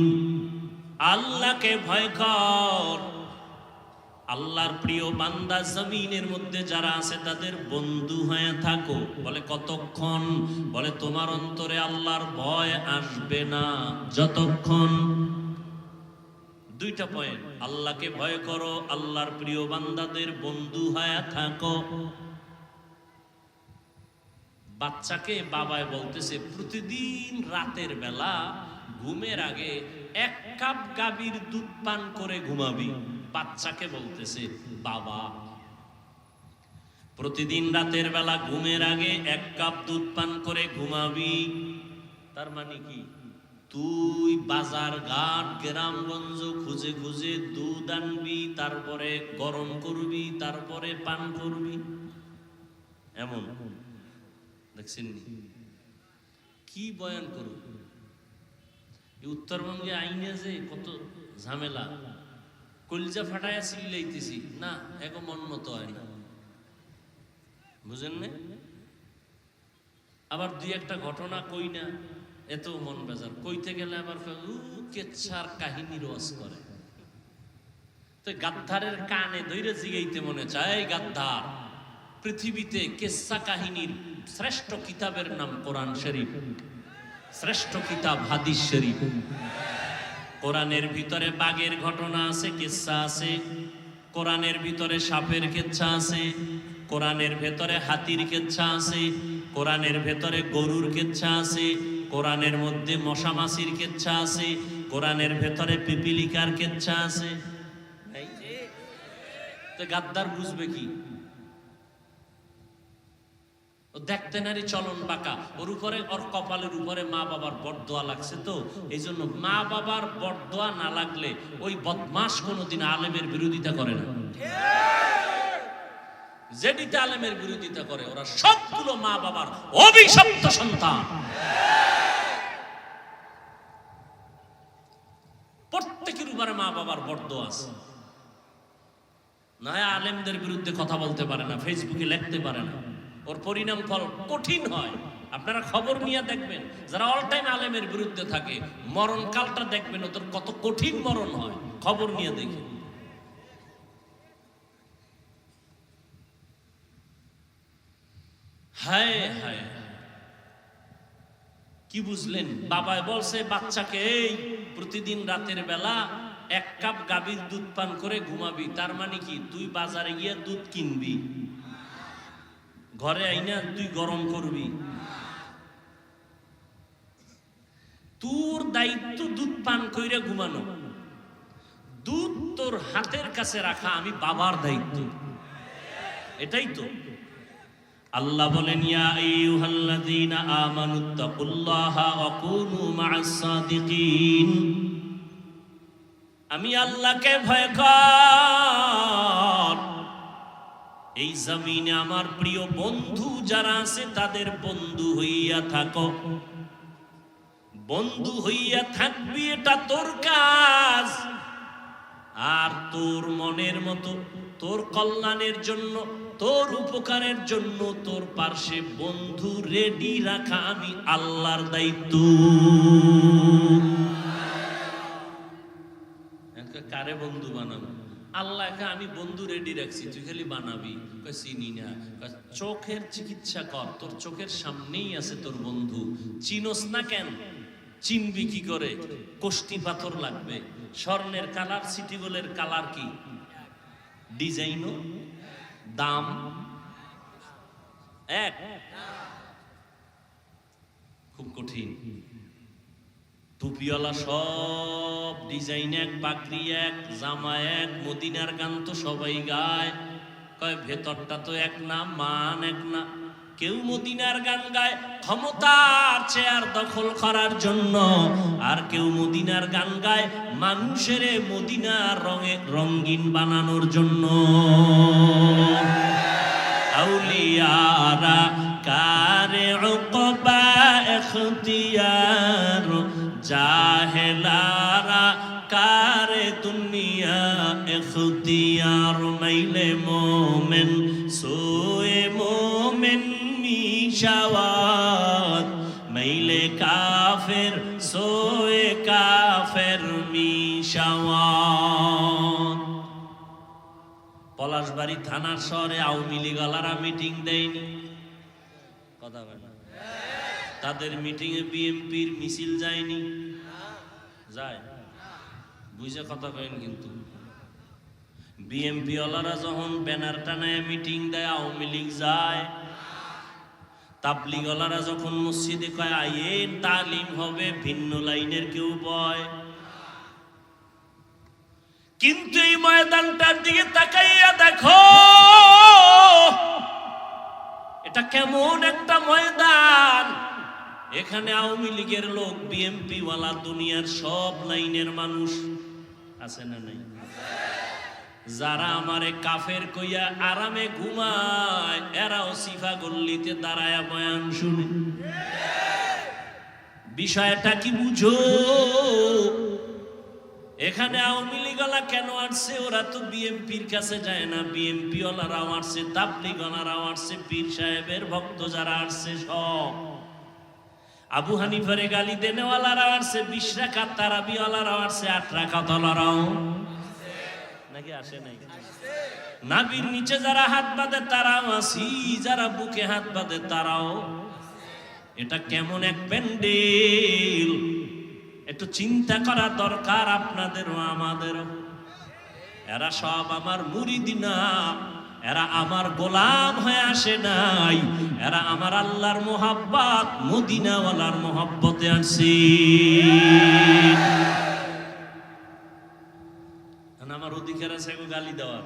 আল্লাহকে ভয় কর। আল্লাহর প্রিয় বান্দা জমিনের মধ্যে যারা আছে তাদের বন্ধু হয়ে থাকো। বলে কতক্ষণ? বলে তোমার অন্তরে আল্লাহর ভয় আসবে না যতক্ষণ। দুইটা পয়েন্ট, আল্লাহকে ভয় করো, আল্লাহর প্রিয় বান্দাদের বন্ধু হয়ে থাকো। বাচ্চাকে বাবায় বলতেছে প্রতিদিন রাতের বেলা ঘুমের আগে 1 কাপ গাভীর দুধ পান করে ঘুমাবি। বাচ্চাকে বলতেছে বাবা, প্রতিদিন রাতের বেলা ঘুমের আগে 1 কাপ দুধ পান করে ঘুমাবি। তার মানে কি? তুই বাজার ঘাট গ্রামগঞ্জ খুঁজে খুঁজে দুধ আনবি, তারপরে গরম করবি, তারপরে পান করবি। এমন দেখছেন কি বয়ান করব? উত্তরবঙ্গে আইনে যে কত ঝামেলা, কলজা ফাটাইয়া চিল্লাইতেছি না, এক মন মতো হয় না, বুঝেন না? আবার 2-1টা ঘটনা কই না, এত মন বেজার। কইতে গেলে আবার কেচ্ছার কাহিনী রস করে। তো গাদ্দারের কানে ধইরে জিগাইতে মনে চায়, গাদ্দার, পৃথিবীতে কেচ্ছা কাহিনীর শ্রেষ্ঠ কিতাবের নাম কোরআন শরীফ, শ্রেষ্ঠ কিতাব হাদিস শরীফ। কোরআনের ভিতরে বাঘের ঘটনা আছে, কেচ্ছা আছে। কোরআনের ভিতরে সাপের কেচ্ছা আছে। কোরআনের ভেতরে হাতির কেচ্ছা আছে। কোরআনের ভেতরে গরুর কেচ্ছা আছে। কোরআনের মধ্যে মশা মাছির কেচ্ছা আছে। কোরআনের ভেতরে পিপিলিকার কেচ্ছা আছে। তো গাদ্দার বুঝবে কি? দেখতে নারী চলন বাঁকা, ওর উপরে, ওর কপালের উপরে মা বাবার বরদোয়া লাগছে। তো এই জন্য মা বাবার বরদোয়া না লাগলে ওই বদমাস কোনোদিন আলেমের বিরোধিতা করে না। যেটিতে আলেমের বিরোধিতা করে ওরা সবগুলো মা বাবার অভিশপ্ত সন্তান। প্রত্যেকের উপরে মা বাবার বরদোয়া আছে। না আলেমদের বিরুদ্ধে কথা বলতে পারে না, ফেসবুকে লিখতে পারে না, ওর পরিণাম ফল কঠিন হয়। আপনারা খবর নিয়ে দেখবেন, যারা অল টাইম আলেমের বিরুদ্ধে থাকে, মরণকালটা দেখবেন ওদের কত কঠিন মরণ হয়। খবর নিয়ে দেখে হায় হায়, কি বুঝলেন? বাবাই বলছে বাচ্চাকে, এই প্রতিদিন রাতের বেলা 1 কাপ গাভীর দুধ পান করে ঘুমাবি। তার মানে কি? তুই বাজারে গিয়ে দুধ কিনবি, ঘরে আইনা তুই গরম করবি। তোর দায়িত্ব দুধ পান কইরা ঘুমানো, দুধ তোর হাতের কাছে রাখা আমি বাবার দায়িত্ব। এটাই তো আল্লাহ বলেন, ইয়া আইয়ুহাল্লাযীনা আমানুত্তাকুল্লাহা ওয়া কুনু মা'আস সাদিকিন। আমি আল্লাহকে ভয় কর। এই জমিনে আমার প্রিয় বন্ধু যারা আছে তাদের বন্ধু হইয়া থাকো। বন্ধু হইয়া থাকবি, এটা তোর কাজ। আর তোর মনের মতো, তোর কল্যাণের জন্য তোর উপকারের জন্য তোর পাশে বন্ধু রেডি রাখা আমি আল্লাহর দায়িত্ব। কারে বন্ধু বানাবো? আল্লাহকে আমি বন্ধু রেডি রাখছি, তুই খালি বানাবি। চিনি না। চোখের চিকিৎসা কর, তোর চোখের সামনেই আছে তোর বন্ধু, চিনোস না কেন? চিনবি কি করে? কোষ্টি পাথর লাগবে, স্বর্ণের কালার, সিটি গোল্ডের কালার কি, ডিজাইনও দাম এক, খুব কঠিন। টুপিওয়ালা সব ডিজাইন এক, পাগড়ি এক, জামা এক, মদিনার গান তো সবাই গায়, কয় ভেতরটা তো এক না, মান এক না। কেউ মদিনার গান গায় ক্ষমতার চেয়ার দখল করার জন্য, আর কেউ মদিনার গান গায় মানুষের মদিনার রঙিন বানানোর জন্য। আউলিয়ারা কারে উকবা ইখতিয়ার, জাহেলারা কারে দুনিয়া ইখতিয়ার। মাইলে মোমেন সোয়ে মোমেন মিশাওয়াত, মাইলে কাফের সোয়ে কাফের মিশাওয়াত। পলাশবাড়ি থানার শহরে আওয়ামী লীগ ওয়ালারা মিটিং দেয়নি, কথা বলে। তাদের মিটিং এ বিএনপির মিছিল যায়নি, যায় বুঝে কথা কয়েন। কিন্তু বিএনপি ওয়ালারা যখন ব্যানার টানায় মিটিং দেয় আওয়ামী লীগ যায়। তাবলীগ ওয়ালারা যখন মসজিদে কয় আইন তালিম হবে, ভিন্ন লাইনের কেউ বয়। কিন্তু এই ময়দানটার দিকে তাকাইয়া দেখো, এটা কেমন একটা ময়দান। এখানে আওয়ামী লীগের লোক, বিএনপি ওয়ালা, দুনিয়ার সব লাইনের মানুষ আছে না নাই? যারা আমারে কাফের কইয়া আরামে ঘুমায়, এরাও সিফা গল্লিতে দাঁড়ায়া বয়ান শুনে। বিষয়টা কি বুঝো? এখানে আওয়ামী লীগওয়ালা কেন আসছে? ওরা তো বিএনপির কাছে যায় না। বিএনপি ওয়ালারাও আসছে, তাবলীগ ওয়ালারাও আসছে, পীর সাহেবের ভক্ত যারা আসছে সব। আবু হানিফারে গালি দেনেওয়ালারাও আসছে, 20 রাকাত তারাবি ওয়ালারাও আসছে, 8 রাকাত ওয়ালারাও নাকি আসে নাই? নাবির নিচে যারা হাত বাঁধে তারাও আসি, যারা বুকে হাত বাঁধে তারাও। এটা কেমন এক প্যান্ডেল, একটু চিন্তা করা দরকার আপনাদেরও আমাদেরও। এরা সব আমার মুরিদ না, এরা আমার গোলাম হয়ে আসে নাই, এরা আমার আল্লাহর মোহাব্বত, মদিনাওয়ালার মোহাব্বতে আসে। আমার অধিকার আছে গালি দেওয়ার?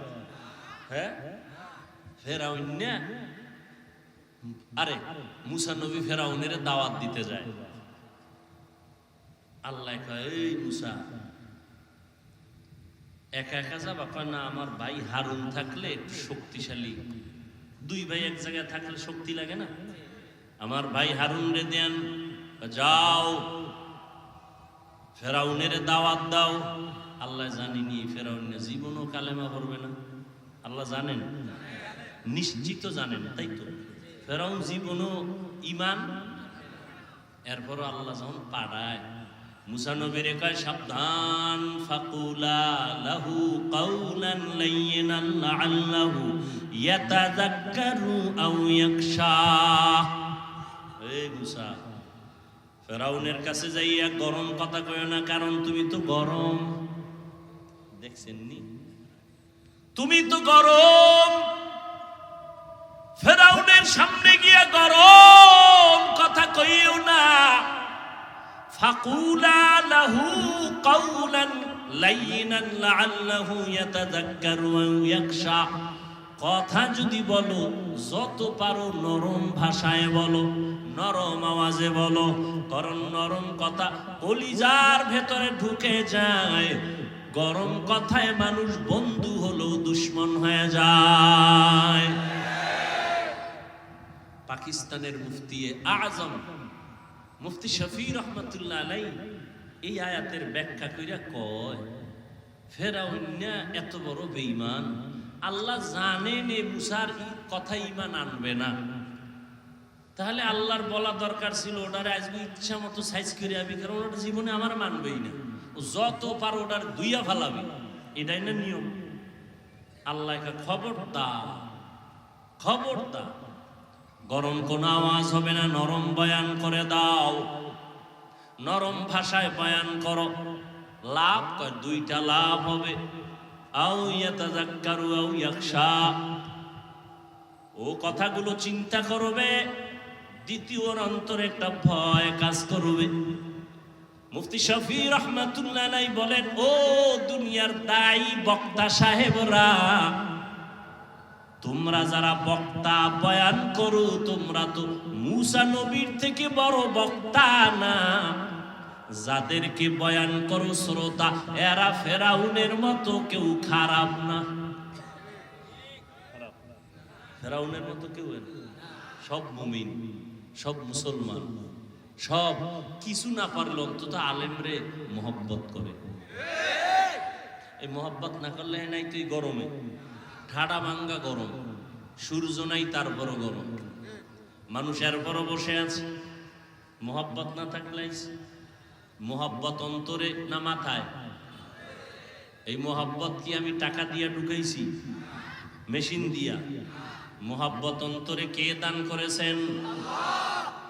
হ্যাঁ, ফেরাউন না, আরে মুসা নবী ফেরাউনের দাওয়াত দিতে যায়। আল্লাহ কয়, এই মুসা একা একা যাবা? কয় না, আমার ভাই হারুন থাকলে একটু শক্তিশালী। দুই ভাই এক জায়গায় থাকলে শক্তি লাগে না? আমার ভাই হারুন রে দেন, যাও ফেরাউনের দাওয়াত দাও। আল্লাহ জানিনি ফেরাউনের জীবনও কালেমা পড়বে না। আল্লাহ জানেন, নিশ্চিত জানেন, তাই তো? ফেরাউন জীবনও ইমান। এরপরও আল্লাহ যখন পাঠায়, মুসা নবীরে কয় সাবধান, ফাকুলা লাহু কাওলান লাইয়িনান লাআল্লাহু ইয়াতাযাক্কারু আও ইয়াখশা। এই মুসা, ফেরাউনের কাছে যাইয়া গরম কথা কইও না, কারণ তুমি তো গরম। দেখছেন নি, তুমি তো গরম। ফেরাউনের সামনে গিয়া গরম কথা কইও না। ফাকুলা লাহু কাওলান লাইয়িনান লাআল্লাহু ইয়াতাযাক্কারু আও ইয়াখশা। কথা যদি বলো, যত পারো নরম ভাষায় বলো, নরম আওয়াজে বলো, কারণ নরম কথা কলিজার ভেতরে ঢুকে যায়। গরম কথায় মানুষ বন্ধু হলেও দুশ্মন হয়ে যায়। পাকিস্তানের মুফতি আজম মুফতি শফি রহমতুল্লাহ আলাইহি এই আয়াতের ব্যাখ্যা কইরা কয়, ফেরাউন এত বড় বেঈমান, আল্লাহ জানেন এই মুসার কথা ঈমান আনবে না, তাহলে আল্লাহর বলা দরকার ছিল ওটারে আজকে ইচ্ছা মতো সাইজ করে আবি, কারণ ওটা জীবনে আমার মানবেই না, ও যত পারো ওটার দুইয়া ফালাবি, এটাই না নিয়ম। আল্লাহকে খবরদার, খবরদার, গরম কোন আওয়াজ হবে না, নরম বয়ান করে দাও, নরম ভাষায় বয়ান করো। লাভ দুইটা লাভ হবে, আও ইয়াতাযাক্কারু আও ইয়াখশা, ও কথাগুলো চিন্তা করবে, দ্বিতীয় অন্তরে একটা ভয় কাজ করবে। মুফতি শফি রহমাতুল্লাহ আলাইহি বলেন, ও দুনিয়ার দায়ী বক্তা সাহেবরা, তোমরা যারা বক্তা বয়ান করো, তোমরা তো মুসা নবীর থেকে বড় বক্তা না। যাদেরকে বয়ান করো শ্রোতা, এরা ফেরাউনের মতো কেউ খারাপ না। ফেরাউনের মতো কেউ না, সব মুমিন, সব মুসলমান, সব কিছু না পারলে অন্তত আলেমরে মোহব্বত করে। এই মোহব্বত না করলে নাই তুই গরমে ঠাডা ভাঙ্গা গরম, সূর্য নাই তারপরও গরম, মানুষের পরও বসে আছে। মোহব্বত না থাকলে, মোহব্বত অন্তরে না মাথায়? এই মোহব্বত কি আমি টাকা দিয়া ঢুকাইছি, মেশিন দিয়া? মোহব্বত অন্তরে কে দান করেছেন?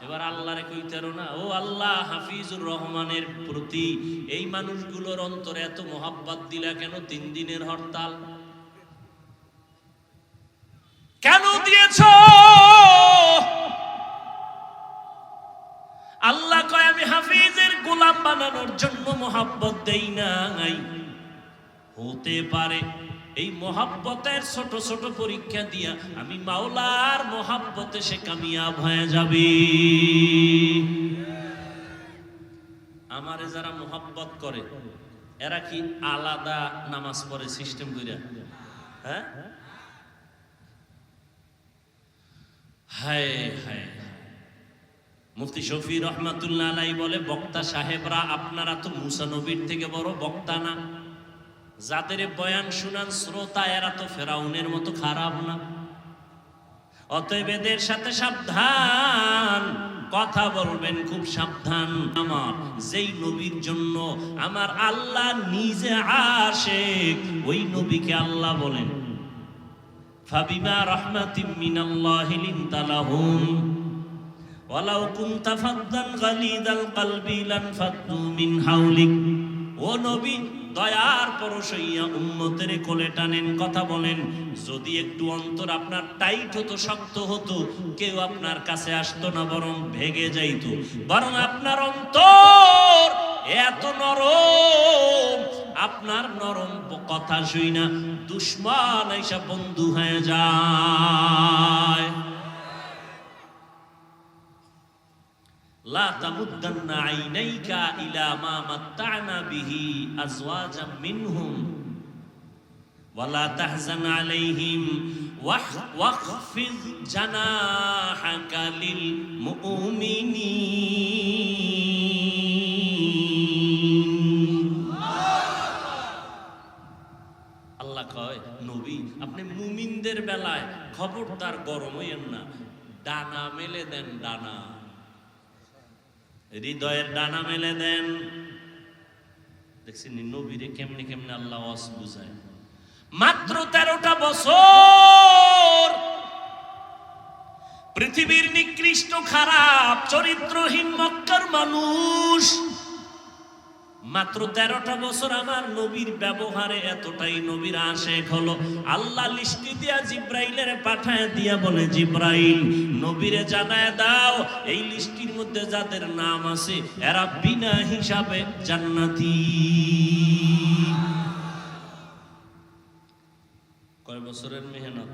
এবার আল্লাহরে কইতেরো না, ও আল্লাহ হাফিজুর রহমানের প্রতি এই মানুষগুলোর অন্তরে এত মোহাব্বত দিলা কেন? 3 দিনের হরতাল কেন দিয়েছ? আল্লাহ কয় আমি হাফিজের গোলাম বানানোর জন্য মোহাব্বত দেই নাই। হতে পারে এই মোহাব্বতের ছোট ছোট পরীক্ষা দিয়া আমি মাওলার মোহাব্বতে সে কামিয়াব হয়ে যাবে। আমারে যারা মোহাব্বত করে এরা কি আলাদা নামাজ পড়ে সিস্টেম কইরা? হ্যাঁ, হায় হায়। মুফতি শফি রহমাতুল্লাহ আলাইহি বলে, বক্তা সাহেবরা আপনারা তো মুসা নবীর থেকে বড় বক্তা না। যাদের বয়ান শুনান শ্রোতা, এরা তো ফেরাউনের মতো খারাপ না। অতএব এদের সাথে সাবধান, কথা বলবেন খুব সাবধান। আমার যেই নবীর জন্য আমার আল্লাহ নিজে আশিক, ওই নবীকে আল্লাহ বলেন ফাবিমা রাহমাতিম মিনাল্লাহি লিনতা লাহুম ওয়ালাউ কুনতা ফাদ্দান গালিদাল কলবি লানফাদ্দু মিন হাওলিক। ও নবী, দয়ার পরশ হইয়া উম্মতের কোলে টানেন, কথা বলেন। যদি একটু অন্তর আপনার টাইট হতো, শক্ত হতো, কেউ আপনার কাছে আসতো না, বরং ভেগে যাইতো। বরং আপনার অন্তর এত নরম, আপনার নরম কথা শুই না দুশ্মন এসে বন্ধু হয়ে যায়। লা তামুদ্দান্না আইনাইকা ইলা মা মাত্তা'না বিহি আজওয়াজাম মিনহুম ওয়ালা তাহজান আলাইহিম ওয়াখফিজ জানাহাকা লিল মুমিনিন। আল্লাহ কয়, নবী আপনি মুমিনদের বেলায় খবরদার গরম হইয়েন না, ডানা মেলে দেন, ডানা, হৃদয়ের ডানা মেলে দেন। দেখছেন নবীরে কেমনে কেমনে আল্লাহ ওয়াজ বুঝায়। মাত্র 13টা বছর পৃথিবীর নিকৃষ্ট খারাপ চরিত্রহীন মক্কার মানুষ, মাত্র 13টা বছর আমার নবীর ব্যবহারে এতটাই নবীর আশেক হলো। আল্লাহ লিস্টি দিয়া জিব্রাইলের পাঠায় দিয়া বলে, জিব্রাইল নবীরে জানায় দাও এই লিস্টির মধ্যে যাদের নাম আছে এরা বিনা হিসাবে জান্নাতি। কয় বছরের মেহনত?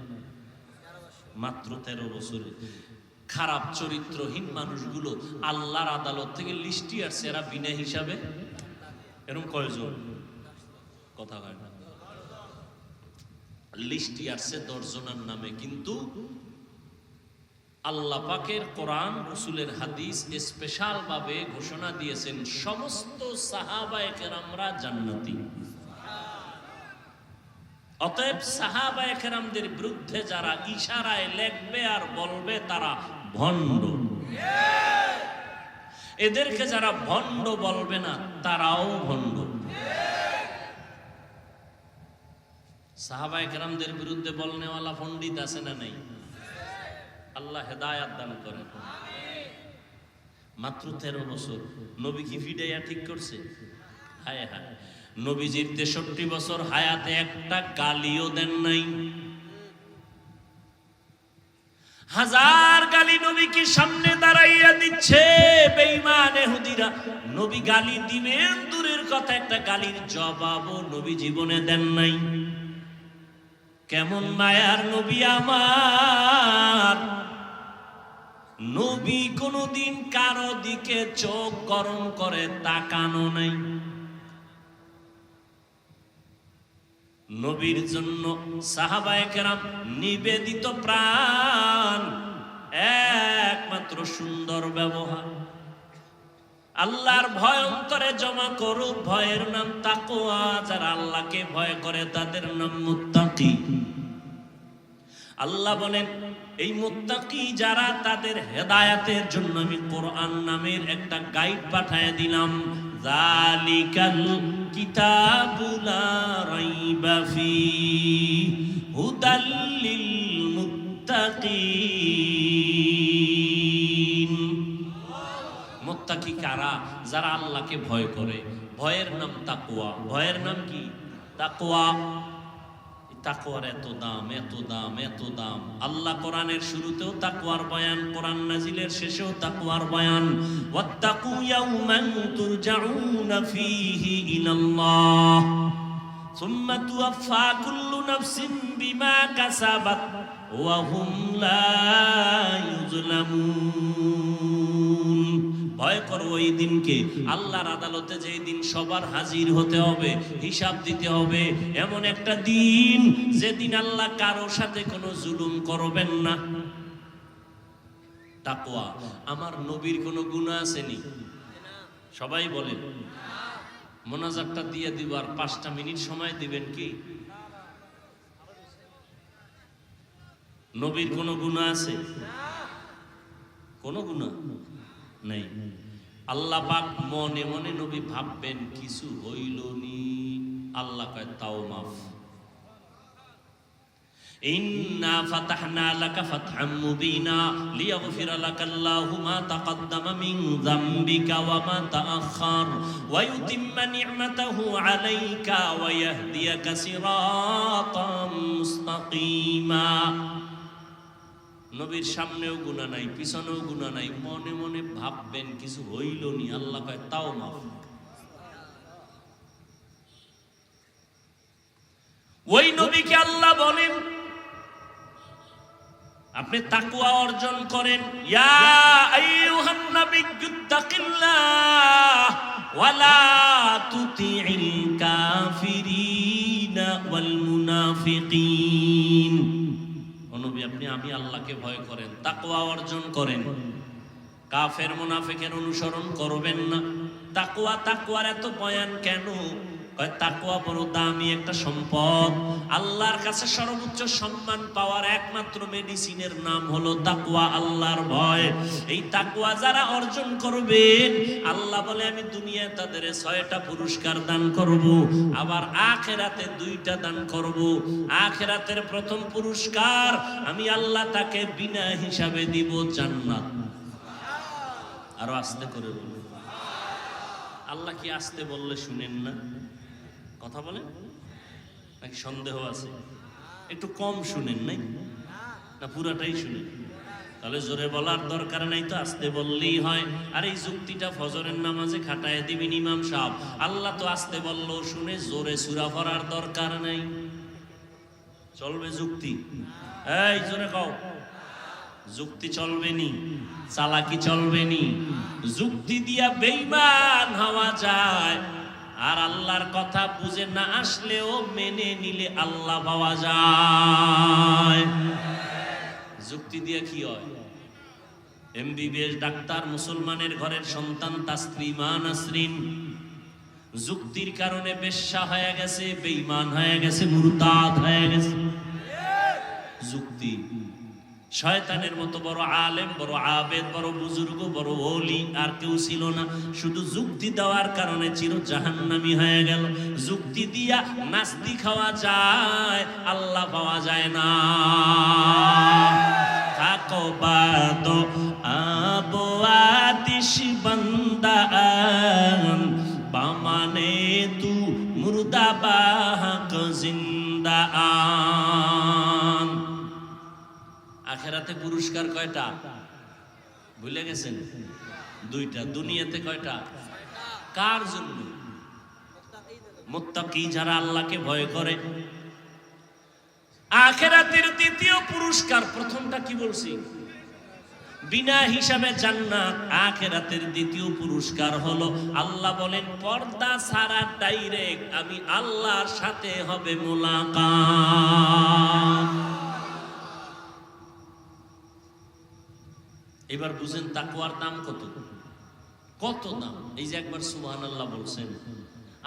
মাত্র 13 বছরে। খারাপ চরিত্রহীন মানুষগুলো আল্লাহর আদালত থেকে লিস্টি আসছে, এরা বিনা হিসাবে। এরকম কয়জন? কথা হয় না। লিস্টি আসছে 10 জনের নামে, কিন্তু আল্লাহ পাকের কোরআন রাসূলের হাদিস স্পেশাল ভাবে ঘোষণা দিয়েছেন সমস্ত সাহাবায়ে কেরামরা জান্নাতি। অতএব সাহাবায়ে কেরামদের বিরুদ্ধে যারা ইশারায় লেখবে আর বলবে তারা ভণ্ড, এদেরকে যারা ভণ্ড বলবে না তারাও ভণ্ড। সাহাবায়ে কেরামদের বিরুদ্ধে বলনেওয়ালা পণ্ডিত আছে না নাই? আল্লাহ হেদায়াত দান করেন। মাত্র 13 বছর নবী কি ফিডাইয়া ঠিক করছে? হায় হায়, নবীজির 63 বছর হায়াতে একটা গালিও দেন নাই। হাজার গালি নবীকে সামনে দাঁড়াইয়া দিচ্ছে বেঈমান ইহুদিরা। নবী গালি দিবেন দূরের কথা, একটা গালির জবাবও নবী জীবনে দেন নাই। কেমন মায়ার নবী আমার! নবী কোনদিন কারো দিকে চোখ গরম করে তাকানো নাই। নবীর জন্য সাহাবায়ে কেরাম নিবেদিত প্রাণ, একমাত্র সুন্দর ব্যবহার। আল্লাহর ভয় অন্তরে জমা করুক, ভয়ের নাম তাকওয়া। যারা আল্লাহকে ভয় করে তাদের নাম মুত্তাকি। আল্লাহ বলেন এই মুত্তাকি যারা, তাদের হেদায়াতের জন্য আমি কোরআন নামের একটা গাইড পাঠিয়ে দিলাম। যালিকাল কিতাবু লা রাইবা ফীহি হুদাল লিল মুত্তাকিন। মুত্তাকি কারা? যারা আল্লাহকে ভয় করে। ভয়ের নাম তাকওয়া। ভয়ের নাম কি? তাকওয়া। তাকওয়ার এত দাম, এত দাম, এত দাম। আল্লাহ কোরআনের শুরুতেও তাকওয়ার বয়ান, কোরআন নাজিলের শেষেও তাকওয়ার বয়ান। ওয়াত্তাকু ইয়াওমান তুরজাউনা ফীহি ইলাল্লাহ সুম্মা তুওয়াফা কুল্লু নাফসিন বিমা কাসাবাত ওয়া হুম লা ইউজলামুন। ভয় করো ওই দিনকে, আল্লাহর আদালতে যেই দিন সবার হাজির হতে হবে, হিসাব দিতে হবে। এমন একটা দিন যেদিন আল্লাহ কারোর সাথে কোনো জুলুম করবেন না। তাকওয়া। আমার নবীর কোনো গুনাহ আসেনি? সবাই বলেন। মোনাজাতটা দিয়ে দিব, আর 5টা মিনিট সময় দিবেন কি? নবীর কোনো গুনাহ আছে? কোনো গুনাহ নেই। আল্লাহ পাক মনে মনে নবী ভাববেন কিছু হইল নি, আল্লাহ কয় তাও মাফ। ইন্না ফাতাহনা লাকা ফাতহাম মুবিনা লিয়াগফিরা লাকাল্লাহু মা তাকদ্দামা মিন যামবিকা ওয়া মা তাআখার ওয়া ইউতিম্মা নি'মাতাহু আলাইকা ওয়া ইয়াহদিয়াকা সিরাতাম মুস্তাকিমা। নবীর সামনেও গুনাহ নাই, পিছনেও গুনাহ নাই, মনে মনে ভাববেন কিছু হইল নি, আল্লাহ কয় তাও মাফ। ওই নবীকে আল্লাহ বলেন আপনি তাকওয়া অর্জন করেন। ইয়া আইয়ুহান নাবিয়্যুত্তাকিল্লাহ ওয়া লা তুতি'ল কাফিরিনা ওয়াল মুনাফিকিন। নবী আপনি আমি আল্লাহকে ভয় করেন, তাকওয়া অর্জন করেন, কাফের মুনাফিকের অনুসরণ করবেন না। তাকওয়া, তাকওয়ার এত বয়ান কেন? তাকওয়া বড় দামি একটা সম্পদ। আল্লাহর কাছে সর্বোচ্চ সম্মান পাওয়ার একমাত্র মেডিসিনের নাম হলো তাকওয়া, আল্লাহর ভয়। এই তাকওয়া যারা অর্জন করবেন, আল্লাহ বলে আমি দুনিয়ায় তাদের 6টা পুরস্কার দান করব, আবার আখিরাতে 2টা দান করব। আখিরাতের প্রথম পুরস্কার আমি আল্লাহ তাকে বিনা হিসাবে দিব জান্নাত। আরো আস্তে করে বলুন। আল্লাহ কি আস্তে বললে শুনেন না? কথা বলেন নাকি সন্দেহ আছে? একটু কম শুনেন নাই না পুরাটাই শুনেন? তাহলে জোরে বলার দরকার নাই, তো আস্তে বললেই হয়। আর এই যুক্তিটা ফজরের নামাজে খাটায় দিবেন ইমাম সাহেব। আল্লাহ তো আস্তে বললেও শুনে, জোরে সূরা পড়ার দরকার নাই। চলবে যুক্তি? এই জোরে কও, যুক্তি চলবে নি? চালাকি চলবে নি? যুক্তি দিয়া বেঈমান হওয়া যায়, আর আল্লাহর কথা বুঝে না আসলেও মেনে নিলে আল্লাহ পাওয়া যায়। যুক্তি দিয়ে কি হয়? এমবিবিএস ডাক্তার, মুসলমানের ঘরের সন্তান তাসলিমা নাসরিন যুক্তির কারণে বেশ্যা হয়ে গেছে, বেঈমান হয়ে গেছে, মুরতাদ হয়ে গেছে। যুক্তি। শয়তানের মতো বড় আলেম, বড় আবেদ, বড় বুজুর্গ, বড় ওলি আর কেউ ছিল না। শুধু যুক্তি দেওয়ার কারণে চির জাহান্নামী হয়ে গেল। যুক্তি দিয়া নাস্তি খাওয়া যায়, আল্লাহ পাওয়া যায় না। থাকো বাদ আবো আতিশ বান্দান, বামানে তু মুর্দা বাহক জিন্দা আন। আখেরাতে পুরস্কার কয়টা ভুলে গেছেন? দুইটা। দুনিয়াতে কয়টা? কার জন্য? মুত্তাকি, যারা আল্লাহকে ভয় করে। আখেরাতের দ্বিতীয় পুরস্কার, প্রথমটা কি বলছি? বিনা হিসাবে জান্নাত। আখেরাতের দ্বিতীয় পুরস্কার হলো, আল্লাহ বলেন পর্দা ছাড়া ডাইরেক্ট আমি আল্লাহর সাথে হবে মুলাকাত। এবার বুঝেন তাকওয়ার দাম কত? কত দাম? এই যে একবার সুবহানাল্লাহ বলছেন,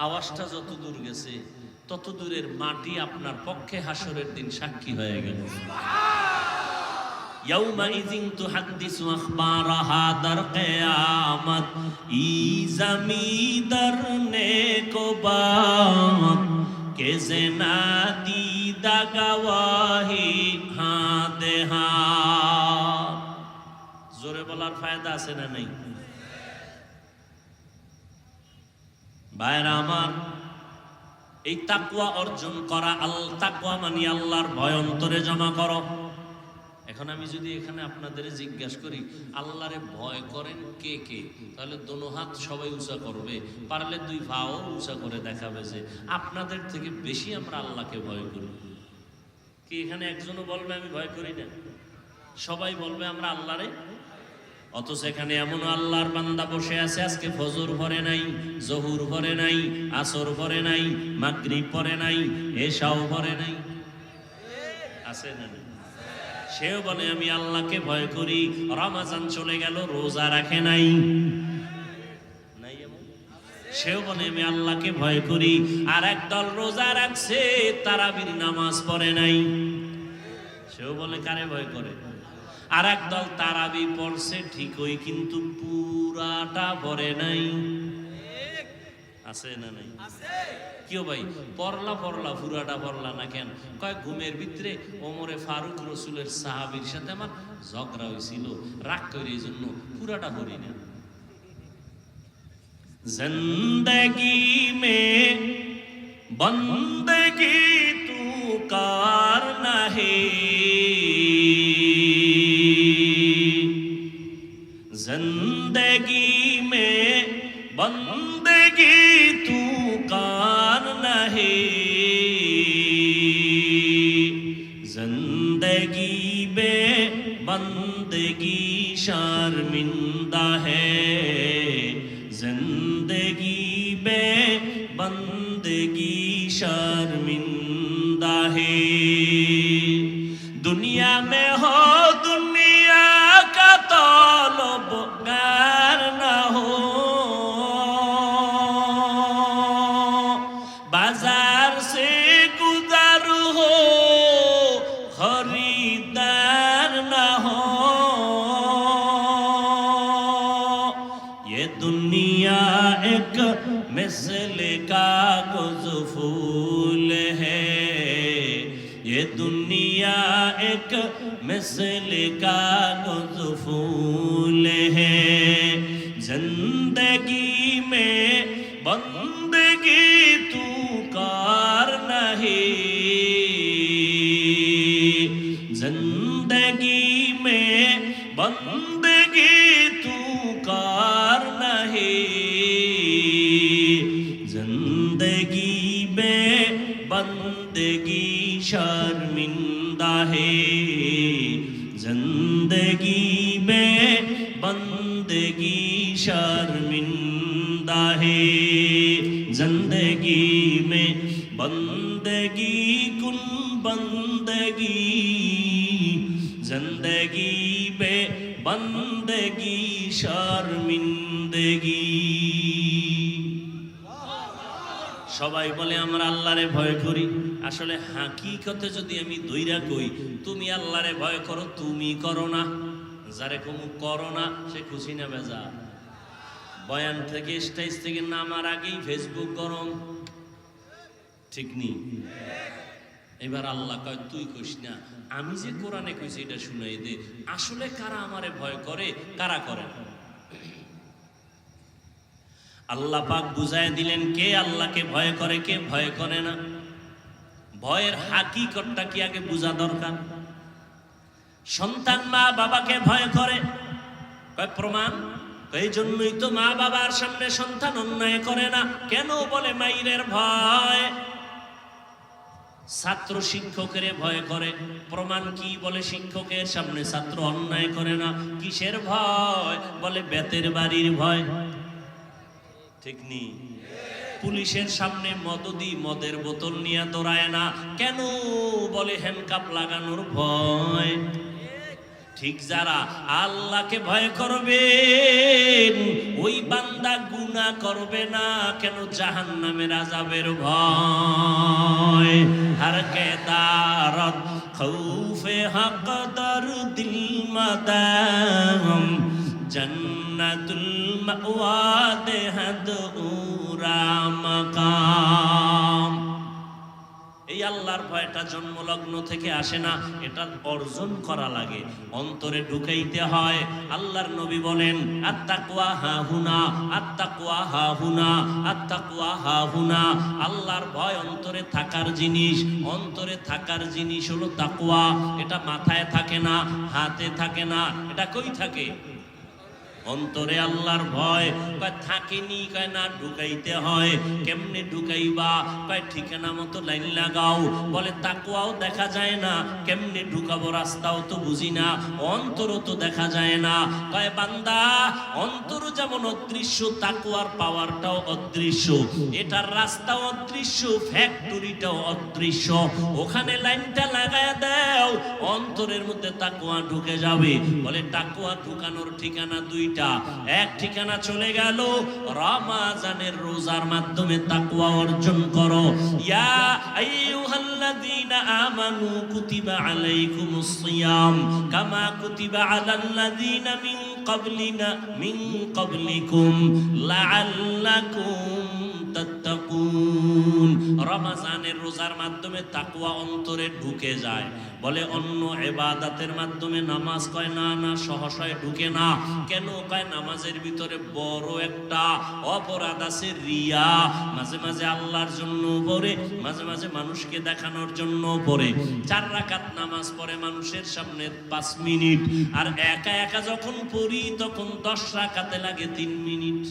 আওয়াজটা যত দূর গেছে তত দূরের মাটি আপনার পক্ষে হাসরের দিন সাক্ষী হয়ে গেল। ইয়াউমাইযিন তুহাদ্দিসু আখবারাহা, দার কিয়ামত ই জমিদার নেকো বাত কে জেনা দিদা গওয়াহি হাতে হাত। জোরে বলার ফায়দা আছে না নাই? ভাইরা আমার, এই তাকওয়া অর্জন করা, তাকওয়া মানে আল্লাহর ভয় অন্তরে জমা করো। এখন আমি যদি এখানে আপনাদের জিজ্ঞাসা করি আল্লাহরে ভয় করেন কে কে, তাহলে দোনো হাত সবাই উঁচা করবে, পারলে দুই পাও উঁচা করে দেখাবে যে আপনাদের থেকে বেশি আমরা আল্লাহকে ভয় করি। কি এখানে একজনও বলবে আমি ভয় করি না? সবাই বলবে আমরা আল্লাহরে। অথচ এখানে এমন আল্লাহর বান্দা বসে আছে, আজকে ফজর পড়ে নাই, জহুর পড়ে নাই, আসর পড়ে নাই, মাগরিব পড়ে নাই, এশাও পড়ে নাই, আছে না? সেও বলে আমি আল্লাহকে ভয় করি। রমজান চলে গেল, রোজা রাখে নাই, সেও বলে আমি আল্লাহকে ভয় করি। আর একদল রোজা রাখছে, তারাবির নামাজ পড়ে নাই, সেও বলে কারে ভয় করে। আর একদল তারাবি পড়ছে ঠিকই, কিন্তু পুরাটা পড়ে নাই, আছে না নাই? কেউ ভাই পড়লা পুরাটা পড়লা না কেন? কয় ঘুমের ভিতরে ওমরে ফারুক রসুলের সাহাবীর সাথে আমার ঝগড়া হয়েছিল, রাগ করে এই জন্য পুরাটা পড়ি না। জিন্দগি মে বন্দগি তু কার নাহি, जिंदगी में बंदगी तू कार नहीं, जिंदगी में बंदगी शर्मिंदा है, जिंदगी में बंदगी शर्मिंदा है। दुनिया में हो दुनिया का तलबगार ना हो, बाजार से गुजर हो खरीदार ना हो। ये दुनिया एक मिसल कागज फूल है, ये दुनिया एक मिसल कागज फूल है, जिंदगी में बंदगी तू कार नहीं, जिंदगी में बंदगी तू कार नहीं, जिंदगी में बंदगी शर्मिंदा है, जिंदगी में बंदगी शर्मिंदा है, जिंदगी में बंदगी कुन बंदगी, जिंदगी में बंदगी शर्मिंदगी। সবাই বলে আমরা আল্লাহরে ভয় করি, আসলে হাকিকতে যদি আমি দইরা কই তুমি আল্লাহরে ভয় করো, তুমি করো না, যারে কম করো না সে খুশি না বেজা। বয়ান থেকে স্টেজ থেকে নামার আগেই ফেসবুক গরম, ঠিক নেই? এবার আল্লাহ কয় তুই কইস না, আমি যে কোরআনে কইছি এটা শুনাই দে, আসলে কারা আমারে ভয় করে কারা করে না। আল্লাহ পাক বুঝায় দিলেন কে আল্লাহকে ভয় করে কে ভয় করে না। ভয়ের হাকিকতটা কি আগে বোঝা দরকার। সন্তান মা বাবাকে ভয় করে, কয় প্রমাণ, এই জন্যই তো মা বাবার সামনে সন্তান অন্যায় করে না। কেন? বলে মাইরের ভয়। ছাত্র শিক্ষকের ভয় করে, প্রমাণ কি? বলে শিক্ষকের সামনে ছাত্র অন্যায় করে না। কিসের ভয়? বলে বেতের বাড়ির ভয়, ঠিক নেই? পুলিশের সামনে মদদি মদের বোতল নিয়ে দৌড়ায় না। কেন? বলে হ্যান্ডকাপ লাগানোর ভয়। ঠিক যারা আল্লাহকে ভয় করবে ওই বান্দা গুনাহ করবে না। কেন? জাহান্নামের আযাবের ভয়। হর কে দারত খৌফে হক দর দিল মাদাম জন্নাতুল মাওয়া দেহদ উরা মাকাম। এই আল্লাহর ভয়টা জন্মলগ্ন থেকে আসে না, এটা অর্জন করা লাগে, অন্তরে ঢুকাইতে হয়। আল্লাহর নবী বলেন আত্তাকওয়া হাহুনা, আত্তাকওয়া হাহুনা, আত্তাকওয়া হাহুনা। আল্লাহর ভয় অন্তরে থাকার জিনিস। অন্তরে থাকার জিনিস হলো তাকওয়া। এটা মাথায় থাকে না, হাতে থাকে না, এটা কই থাকে? অন্তরে আল্লাহর ভয়। কয় থাকেনি, কয় না, ঢুকাইতে হয়। কেমনে ঢুকাইবা? কয় ঠিকানা মতো লাইন লাগাও। বলে তাকওয়াও দেখা যায় না, কেমনে ঢুকাবো? রাস্তাও তো বুঝি না, অন্তরও তো দেখা যায় না। কয় বান্দা, অন্তর যেমন অদৃশ্য, তাকওয়ার পাওয়ারটাও অদৃশ্য। এটার রাস্তাও অদৃশ্য, ফ্যাক্টরিটাও অদৃশ্য। ওখানে লাইনটা লাগায় দাও, অন্তরের মধ্যে তাকওয়া ঢুকে যাবে। বলে তাকওয়া ঢুকানোর ঠিকানা দুইটা। এক ঠিকানা চলে গেল, রমজানের রোজার মাধ্যমে তাকওয়া অর্জন করো। ইয়া আইয়ুহাল্লাযীনা আমানু কুতিবা আলাইকুমুস সিয়াম কামা কুতিবা আলাল্লাযীনা মিন ক্বাবলিকুম লাআল্লাকুম তাত্তাকুন। রমজানের রোজার মাধ্যমে তাকওয়া অন্তরে ঢুকে যায়। বলে অন্য ইবাদতের মাধ্যমে নামাজ, কয় না না, সহসায় ঢুকে না। কেন? কয় নামাজের ভিতরে বড় একটা অপরাধ আছে, রিয়া। মাঝে মাঝে আল্লাহর জন্য পড়ে, মাঝে মাঝে মানুষকে দেখানোর জন্য পড়ে। 4 রাকাত নামাজ পড়ে মানুষের সামনে 5 মিনিট, আর একা একা যখন পড়ি তখন 10 রাকাতে লাগে 3 মিনিট।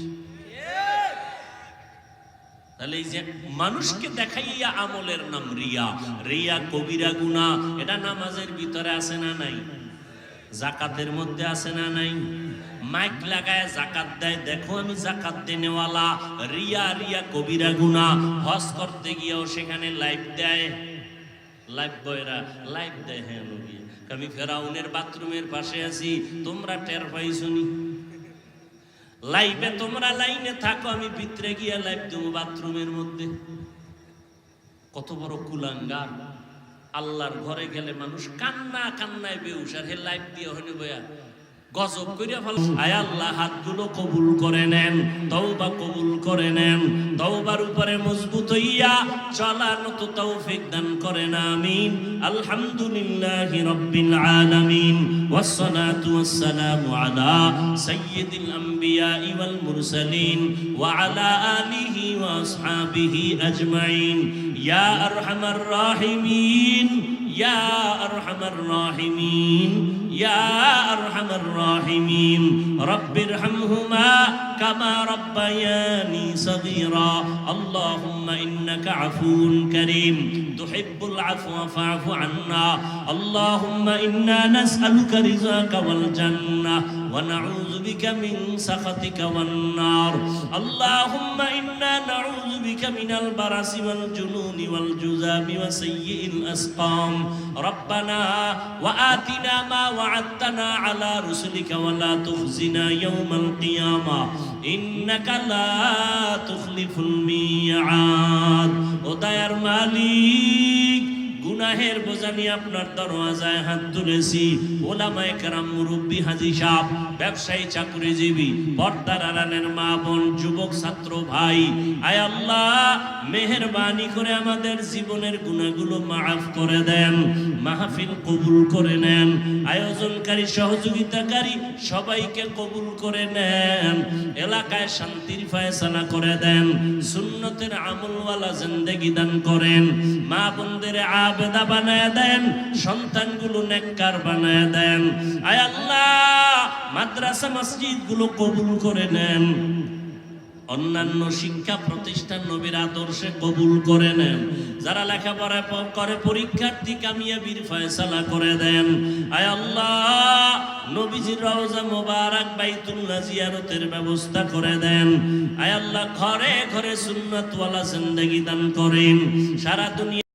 তাহলে এই যে মানুষকে দেখাইয়া আমলের নাম রিয়া। রিয়া কবিরা গুনাহ। এটা নামাজের ভিতরে আছে না নাই? যাকাতের মধ্যে আছে না নাই? মাইক লাগায় যাকাত দেয়, দেখো আমি যাকাত দেনেওয়ালা। রিয়া, রিয়া কবিরা গুনাহ। হজ করতে গিয়েও সেখানে লাইভ দেয়, লাইভ বয়রা লাইভ দেয়। হ্যাঁ নবী, আমি ফেরাউনের বাথরুমের পাশে আছি, তোমরা টের পাইছনি? লাইভে তোমরা লাইনে থাকো, আমি ভিতরে গিয়া লাইভ দেবো বাথরুমের মধ্যে। কত বড় কুলাঙ্গার! আল্লাহর ঘরে গেলে মানুষ কান্না কান্নায় বেউস, আর হে লাইভ দিয়ে হইনি বয়া গজব করিয়া ফেল। আয় আল্লাহ, হাতগুলো কবুল করে নেন, তওবা কবুল করে নেন। তওবার উপরে মজবুত হইয়া চলার মতো তৌফিক দান করেন, আমিন। আলহামদুলিল্লাহি রাব্বিল আলামিন, ওয়াসসালাতু ওয়াসসালামু আলা সাইয়্যিদিল আমবিয়া ওয়াল মুরসালিন ওয়া আলা আলিহি ওয়া আসহাবিহি আজমাইন। ইয়া আরহামার রাহিমিন, ইয়া আরহামার রাহিমিন, ইয়া আরহামার রাহিমিন। রব্বিরহামহুমা কামা রাব্বায়ানি সগীরা। আল্লাহুম্মা ইন্নাকা আফুউন কারীম তুহিব্বুল আফওয়া ফা'ফু আন্না। আল্লাহুম্মা ইন্না নাসআলুকা রিযাকা ওয়াল জান্নাহ ونعوذ بك من سخطك والنار اللهم إنا نعوذ بك من البرص والجنون والجذام وسيء الأسقام ربنا وآتنا ما وعدتنا على رسلك ولا تخزنا يوم القيامة إنك لا تخلف الميعاد ও দয়ার মালিক গুনাহের বোঝা নিয়ে আপনার দরওয়াজায় হাত তুলেছি ওলামায়ে কেরাম মুরব্বি হাজী সাহেব ব্যবসায়ী চাকরিজীবী পর্দার আড়ালের মা বোন যুবক ছাত্র ভাই আয় আল্লাহ মেহেরবানি করে আমাদের জীবনের গুনাহগুলো মাফ করে দেন মাহফিল কবুল করে নেন আয়োজনকারী সহযোগিতাকারী সবাইকে কবুল করে নেন এলাকায় শান্তির ফয়সালা করে দেন সুন্নতের আমলওয়ালা জিন্দেগি দান করেন মা বোনদের আবেদা বানায় দেন সন্তানগুলো নেককার বানায় দেন আয় আল্লাহ মাদ্রাসা মসজিদ গুলো কবুল করে নেন অন্যান্য শিক্ষা প্রতিষ্ঠান নবীর আদর্শে কবুল করে নেন যারা লেখাপড়া করে পরীক্ষার্থী কামিয়াবির ফয়সালা করে দেন আয় আল্লাহ নবীজির রওজা মোবারক বাইতুল্লাহ জিয়ারতের ব্যবস্থা করে দেন আয় আল্লাহ ঘরে ঘরে সুন্নাত ওয়ালা জিন্দেগি দান করেন সারা দুনিয়া